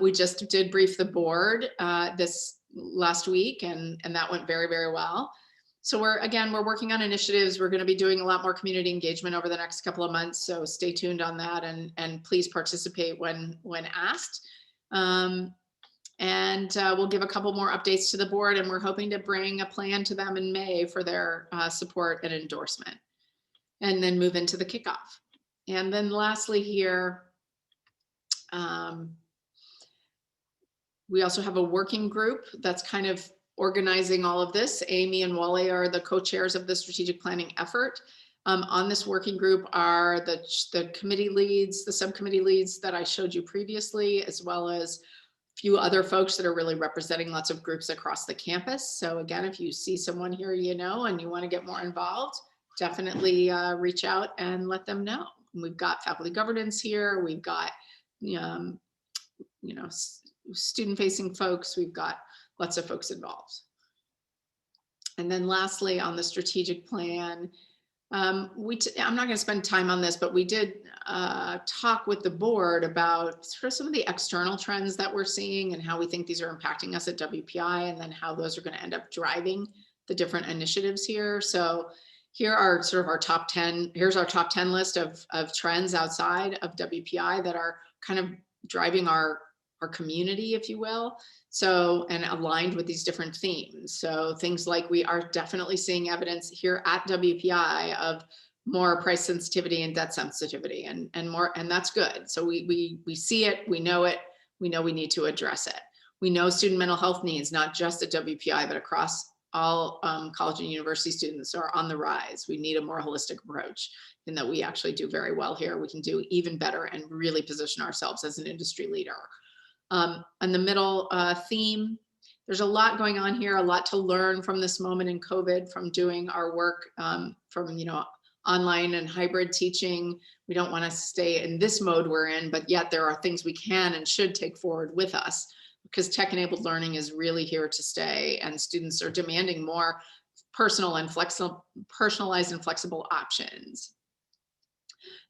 We just did brief the board this last week, and that went very, very well. So we're working on initiatives. We're going to be doing a lot more community engagement over the next couple of months. So stay tuned on that, and please participate when asked. We'll give a couple more updates to the board, and we're hoping to bring a plan to them in May for their support and endorsement, and then move into the kickoff. And then lastly here, we also have a working group that's kind of organizing all of this. Amy and Wally are the co-chairs of the strategic planning effort. On this working group are the committee leads, the subcommittee leads that I showed you previously, as well as a few other folks that are really representing lots of groups across the campus. So again, if you see someone here, and you want to get more involved, definitely reach out and let them know. We've got faculty governance here. We've got, student-facing folks. We've got lots of folks involved. And then lastly, on the strategic plan, I'm not going to spend time on this, but we did talk with the board about sort of some of the external trends that we're seeing and how we think these are impacting us at WPI, and then how those are going to end up driving the different initiatives here. So here are sort of our top 10. Here's our top 10 list of trends outside of WPI that are kind of driving our community, if you will. So, and aligned with these different themes. So things like, we are definitely seeing evidence here at WPI of more price sensitivity and debt sensitivity, and that's good. So we see it, we know it, we know we need to address it. We know student mental health needs, not just at WPI, but across all college and university students, are on the rise. We need a more holistic approach, in that we actually do very well here. We can do even better and really position ourselves as an industry leader. On the middle theme, there's a lot going on here, a lot to learn from this moment in COVID, from doing our work from online and hybrid teaching. We don't want to stay in this mode we're in, but yet there are things we can and should take forward with us, because tech-enabled learning is really here to stay, and students are demanding more personalized and flexible options.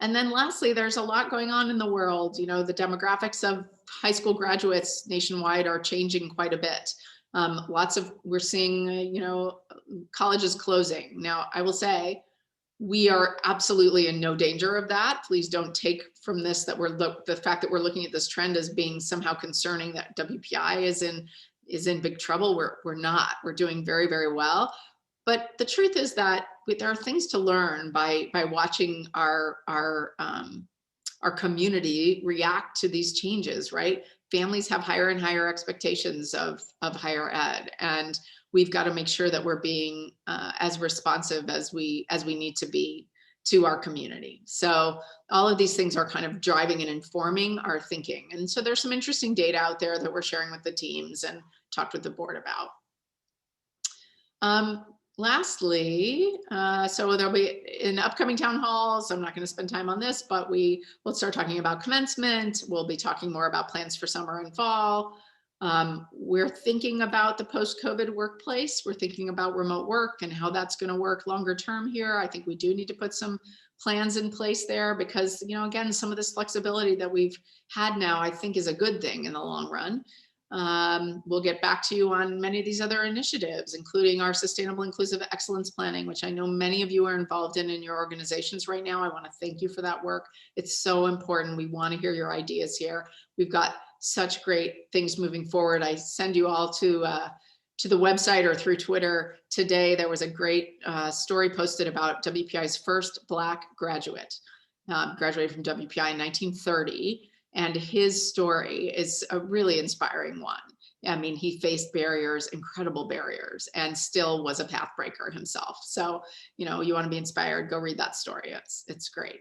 And then lastly, there's a lot going on in the world. The demographics of high school graduates nationwide are changing quite a bit. We're seeing, colleges closing. Now, I will say, we are absolutely in no danger of that. Please don't take from this that the fact that we're looking at this trend as being somehow concerning, that WPI is in big trouble. We're not. We're doing very, very well. But the truth is that there are things to learn by watching our community react to these changes, right? Families have higher and higher expectations of higher ed, and we've got to make sure that we're being as responsive as we need to be to our community. So all of these things are kind of driving and informing our thinking. And so there's some interesting data out there that we're sharing with the teams and talked with the board about. Lastly, so there'll be in upcoming town halls, I'm not going to spend time on this, but we will start talking about commencement. We'll be talking more about plans for summer and fall. We're thinking about the post-COVID workplace. We're thinking about remote work and how that's going to work longer term here. I think we do need to put some plans in place there, because, again, some of this flexibility that we've had now, I think, is a good thing in the long run. We'll get back to you on many of these other initiatives, including our sustainable inclusive excellence planning, which I know many of you are involved in your organizations right now. I want to thank you for that work. It's so important. We want to hear your ideas here. We've got such great things moving forward. I send you all to the website or through Twitter today. There was a great story posted about WPI's first Black graduate, graduated from WPI in 1930. And his story is a really inspiring one. I mean, he faced barriers, incredible barriers, and still was a path breaker himself. So, you want to be inspired, go read that story. It's great.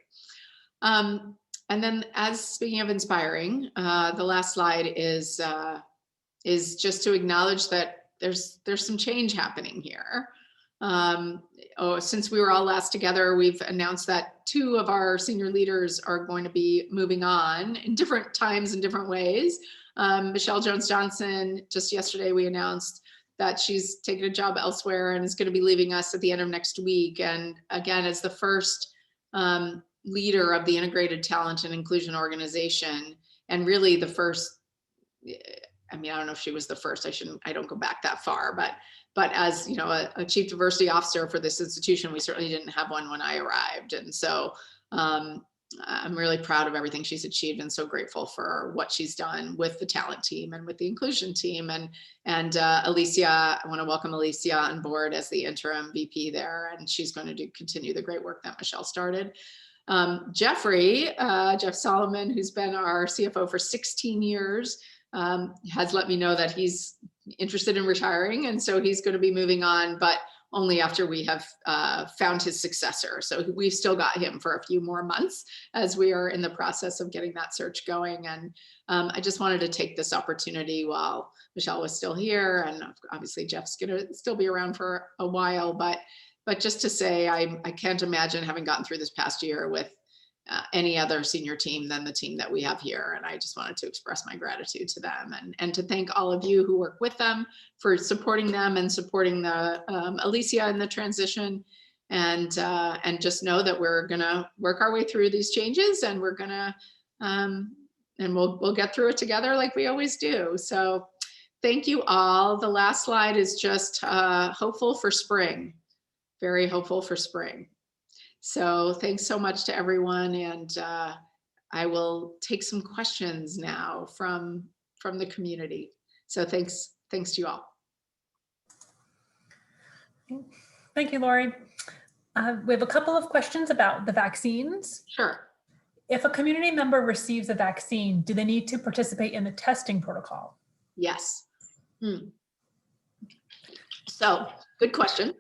And then, speaking of inspiring, the last slide is just to acknowledge that there's some change happening here. Since we were all last together, we've announced that 2 of our senior leaders are going to be moving on in different times in different ways. Michelle Jones-Johnson, just yesterday we announced that she's taken a job elsewhere and is going to be leaving us at the end of next week. And again, as the first leader of the Integrated Talent and Inclusion Organization, and really the first I mean, I don't know if she was the first, I don't go back that far, but as you know, a chief diversity officer for this institution, we certainly didn't have one when I arrived. And so I'm really proud of everything she's achieved and so grateful for what she's done with the talent team and with the inclusion team. And Alicia, I want to welcome Alicia on board as the interim VP there, and she's going to continue the great work that Michelle started. Jeff Solomon, who's been our CFO for 16 years, has let me know that he's interested in retiring, and so he's going to be moving on, but only after we have found his successor. So we've still got him for a few more months as we are in the process of getting that search going. And I just wanted to take this opportunity while Michelle was still here, and obviously Jeff's going to still be around for a while, but just to say, I can't imagine having gotten through this past year with any other senior team than the team that we have here. And I just wanted to express my gratitude to them and to thank all of you who work with them for supporting them and supporting the Alicia in the transition. And just know that we're gonna work our way through these changes, and we're gonna and we'll get through it together like we always do. So thank you all. The last slide is just hopeful for spring. Very hopeful for spring. So thanks so much to everyone. And I will take some questions now from the community. So thanks to you all. Thank you, Lori. We have a couple of questions about the vaccines. Sure. If a community member receives a vaccine, do they need to participate in the testing protocol? Yes. So good question.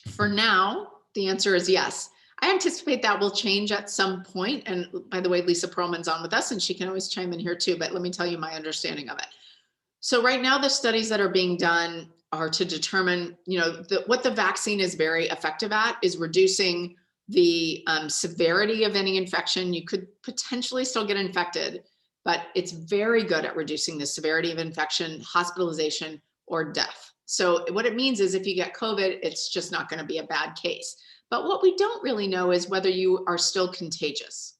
For now, the answer is yes. I anticipate that will change at some point. And by the way, Lisa Perlman's on with us, and she can always chime in here too, but let me tell you my understanding of it. So right now, the studies that are being done are to determine, what the vaccine is very effective at is reducing the severity of any infection. You could potentially still get infected, but it's very good at reducing the severity of infection, hospitalization, or death. So what it means is if you get COVID, it's just not going to be a bad case. But what we don't really know is whether you are still contagious.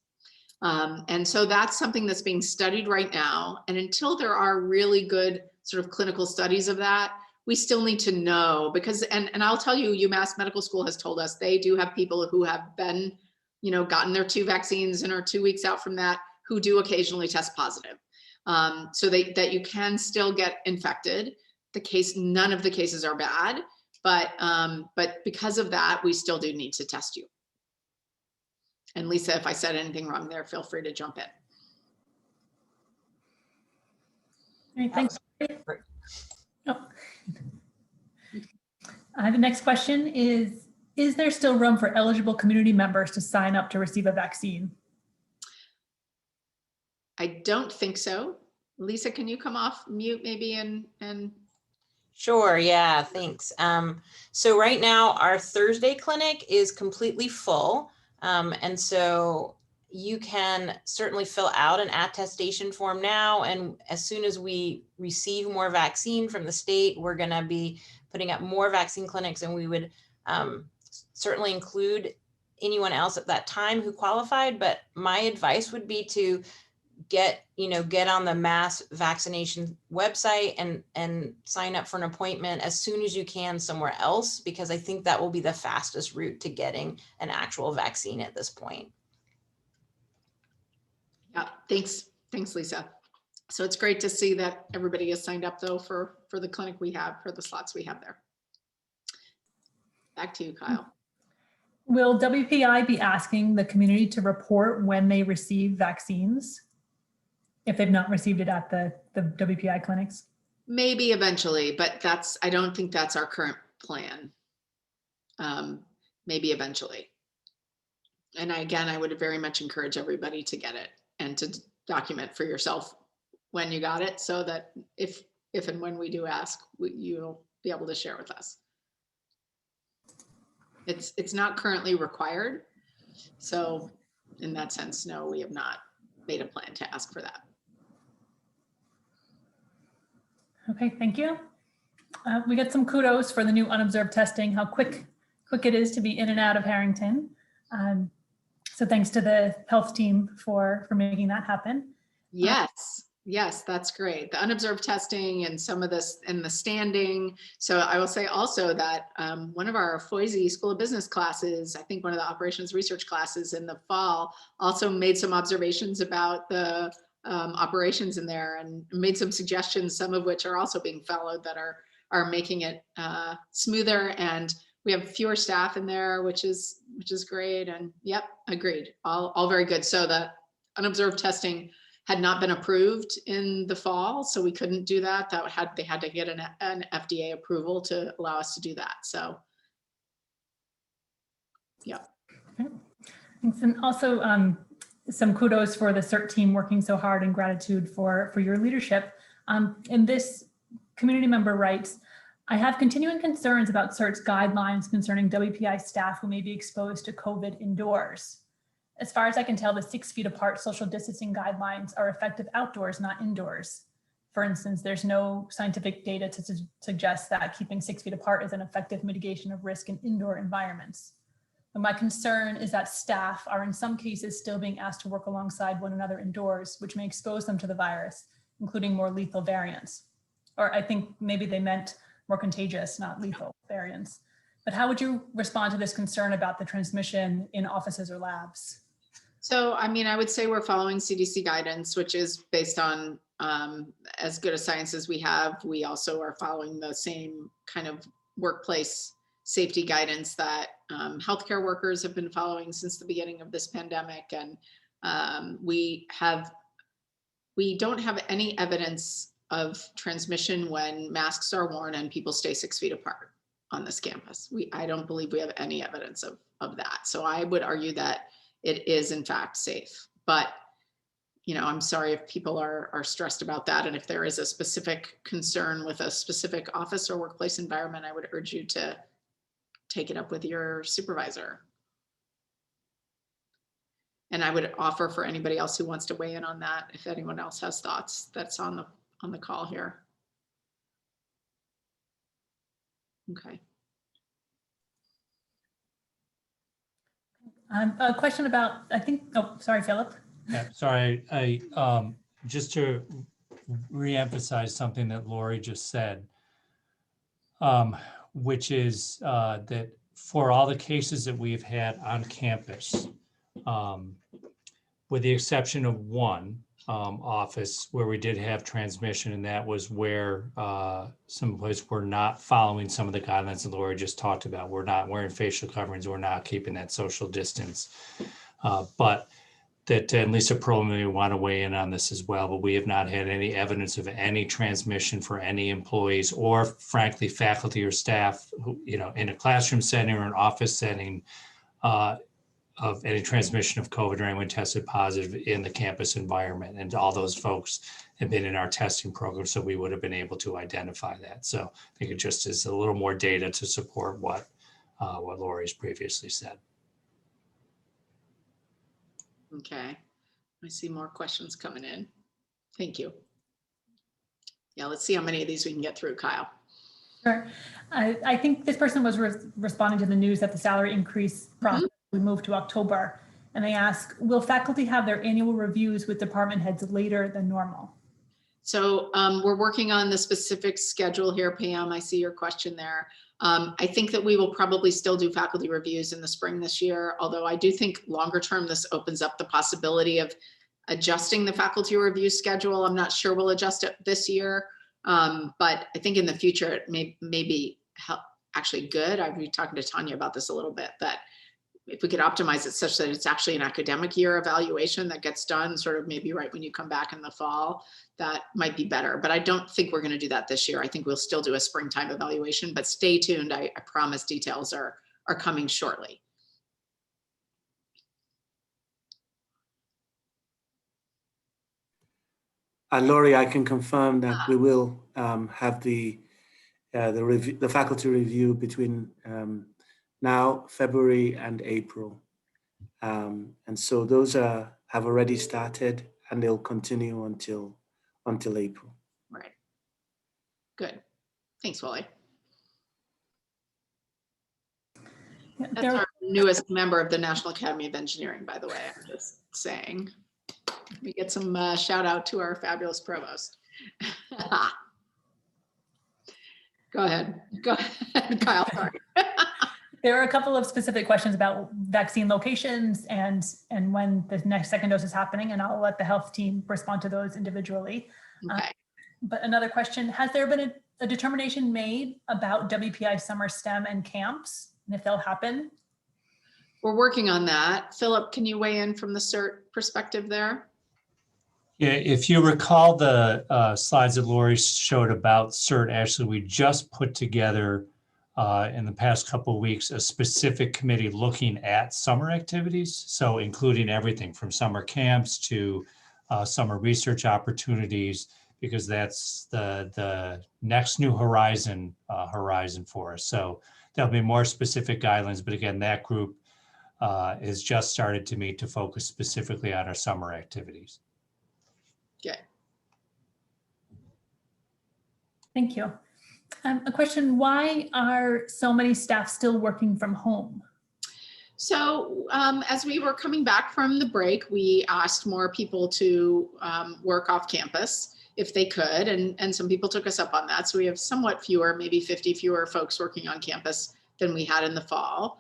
And so that's something that's being studied right now. And until there are really good sort of clinical studies of that, we still need to know, because, and I'll tell you, UMass Medical School has told us they do have people who have been, gotten their 2 vaccines and are 2 weeks out from that, who do occasionally test positive. So that you can still get infected. None of the cases are bad, but because of that, we still do need to test you. And Lisa, if I said anything wrong there, feel free to jump in. All right, thanks. Oh. The next question is there still room for eligible community members to sign up to receive a vaccine? I don't think so. Lisa, can you come off mute maybe and Sure, yeah, thanks. So right now our Thursday clinic is completely full. And so you can certainly fill out an attestation form now. And as soon as we receive more vaccine from the state, we're gonna be putting up more vaccine clinics, and we would certainly include anyone else at that time who qualified. But my advice would be to get on the mass vaccination website and sign up for an appointment as soon as you can somewhere else, because I think that will be the fastest route to getting an actual vaccine at this point. Yeah, thanks, Lisa. So it's great to see that everybody is signed up though for the clinic we have, for the slots we have there. Back to you, Kyle. Will WPI be asking the community to report when they receive vaccines, if they've not received it at the WPI clinics? Maybe eventually, but I don't think that's our current plan. Maybe eventually. And I would very much encourage everybody to get it and to document for yourself when you got it, so that if and when we do ask, you'll be able to share with us. It's not currently required. So in that sense, no, we have not made a plan to ask for that. Okay, thank you. We get some kudos for the new unobserved testing, how quick it is to be in and out of Harrington. So thanks to the health team for making that happen. Yes, Yes, that's great. The unobserved testing and some of this and the standing. So I will say also that one of our Foisey School of Business classes, I think one of the operations research classes in the fall, also made some observations about the operations in there and made some suggestions, some of which are also being followed, that are making it smoother. And we have fewer staff in there, which is great. And yep, agreed. All very good. So the unobserved testing had not been approved in the fall, so we couldn't do that. They had to get an FDA approval to allow us to do that. So, yeah. Thanks. And also some kudos for the CERT team working so hard, and gratitude for your leadership. And this community member writes, I have continuing concerns about CERT's guidelines concerning WPI staff who may be exposed to COVID indoors. As far as I can tell, the 6 feet apart social distancing guidelines are effective outdoors, not indoors. For instance, there's no scientific data to suggest that keeping 6 feet apart is an effective mitigation of risk in indoor environments. But my concern is that staff are in some cases still being asked to work alongside one another indoors, which may expose them to the virus, including more lethal variants. Or I think maybe they meant more contagious, not lethal variants. But how would you respond to this concern about the transmission in offices or labs? So, I mean, I would say we're following CDC guidance, which is based on as good a science as we have. We also are following the same kind of workplace safety guidance that healthcare workers have been following since the beginning of this pandemic. And we don't have any evidence of transmission when masks are worn and people stay 6 feet apart on this campus. I don't believe we have any evidence of that. So I would argue that it is in fact safe. But, I'm sorry if people are stressed about that. And if there is a specific concern with a specific office or workplace environment, I would urge you to take it up with your supervisor. And I would offer for anybody else who wants to weigh in on that, if anyone else has thoughts that's on the call here. Okay. A question about, I think, oh, sorry, Philip. Yeah, sorry, I just to reemphasize something that Lori just said, which is that for all the cases that we've had on campus, with the exception of one office where we did have transmission, and that was where some employees were not following some of the guidelines that Lori just talked about. We're not wearing facial coverings, we're not keeping that social distance. But that, and Lisa Pearl may want to weigh in on this as well, but we have not had any evidence of any transmission for any employees or frankly, faculty or staff who, in a classroom setting or an office setting of any transmission of COVID or anyone tested positive in the campus environment. And all those folks have been in our testing program, so we would have been able to identify that. So I think it just is a little more data to support what Lori's previously said. Okay. I see more questions coming in. Thank you. Yeah, let's see how many of these we can get through, Kyle. Sure. I think this person was responding to the news that the salary increase process we moved to October. And they ask, will faculty have their annual reviews with department heads later than normal? So we're working on the specific schedule here, Pam. I see your question there. I think that we will probably still do faculty reviews in the spring this year, although I do think longer term, this opens up the possibility of adjusting the faculty review schedule. I'm not sure we'll adjust it this year, but I think in the future, it may be actually good. I've been talking to Tanya about this a little bit, that if we could optimize it such that it's actually an academic year evaluation that gets done sort of maybe right when you come back in the fall, that might be better. But I don't think we're going to do that this year. I think we'll still do a springtime evaluation, but stay tuned. I promise details are coming shortly. Lori, I can confirm that we will have the faculty review between now, February and April. And so those have already started, and they'll continue until April. Right. Good. Thanks, Wally. That's our newest member of the National Academy of Engineering, by the way, I'm just saying. We get some shout out to our fabulous provost. Go ahead, Kyle, sorry. There are a couple of specific questions about vaccine locations and when the next second dose is happening, and I'll let the health team respond to those individually. Okay. But another question, has there been a determination made about WPI summer STEM and camps and if they'll happen? We're working on that. Philip, can you weigh in from the CERT perspective there? Yeah, if you recall the slides that Lori showed about CERT, actually, we just put together in the past couple of weeks a specific committee looking at summer activities. So including everything from summer camps to summer research opportunities, because that's the next new horizon for us. So there'll be more specific guidelines, but again, that group has just started to meet to focus specifically on our summer activities. Okay. Thank you. A question, why are so many staff still working from home? So as we were coming back from the break, we asked more people to work off campus if they could, and some people took us up on that. So we have somewhat fewer, maybe 50 fewer folks working on campus than we had in the fall.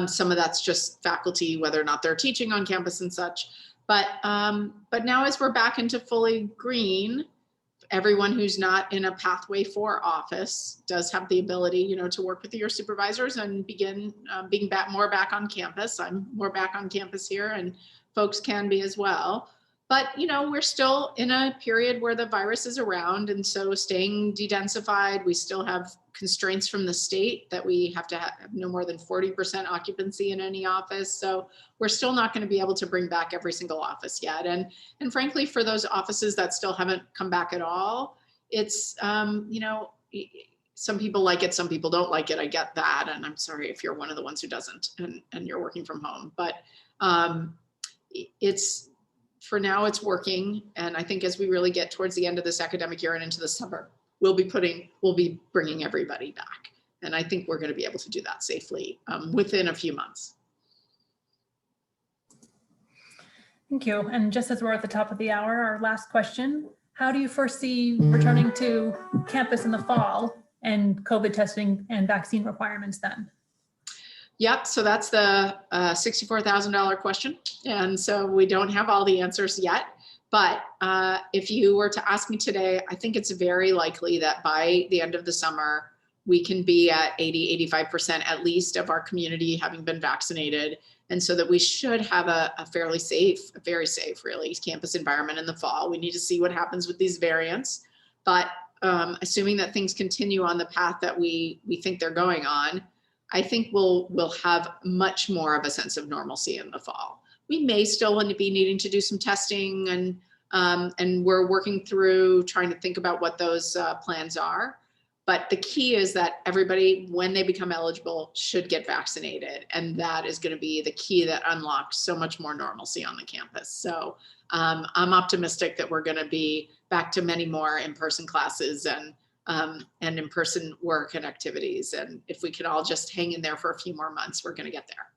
Some of that's just faculty, whether or not they're teaching on campus and such. But now as we're back into fully green, everyone who's not in a pathway for office does have the ability, you know, to work with your supervisors and begin being more back on campus. I'm more back on campus here, and folks can be as well. But, you know, we're still in a period where the virus is around, and so staying dedensified, we still have constraints from the state that we have to have no more than 40% occupancy in any office. So we're still not going to be able to bring back every single office yet. And frankly, for those offices that still haven't come back at all, it's, you know, some people like it, some people don't like it. I get that. And I'm sorry if you're one of the ones who doesn't and you're working from home. But it's, for now, it's working. And I think as we really get towards the end of this academic year and into the summer, we'll be bringing everybody back. And I think we're going to be able to do that safely within a few months. Thank you. And just as we're at the top of the hour, our last question, how do you foresee returning to campus in the fall and COVID testing and vaccine requirements then? Yep, so that's the $64,000 question. And so we don't have all the answers yet. But if you were to ask me today, I think it's very likely that by the end of the summer, we can be at 80–85% at least of our community having been vaccinated. And so that we should have a fairly safe, a very safe, really, campus environment in the fall. We need to see what happens with these variants. But assuming that things continue on the path that we think they're going on, I think we'll have much more of a sense of normalcy in the fall. We may still be needing to do some testing, and we're working through trying to think about what those plans are. But the key is that everybody, when they become eligible, should get vaccinated. And that is going to be the key that unlocks so much more normalcy on the campus. So I'm optimistic that we're going to be back to many more in-person classes and in-person work and activities. And if we could all just hang in there for a few more months, we're going to get there.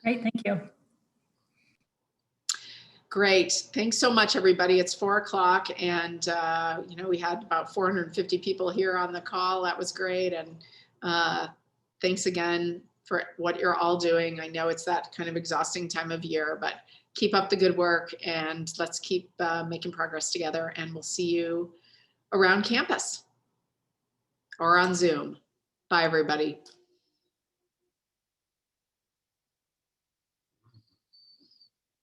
Great, thank you. Great. Thanks so much, everybody. It's 4 o'clock, and you know, we had about 450 people here on the call. That was great. And thanks again for what you're all doing. I know it's that kind of exhausting time of year, but keep up the good work, and let's keep making progress together. And we'll see you around campus or on Zoom. Bye, everybody.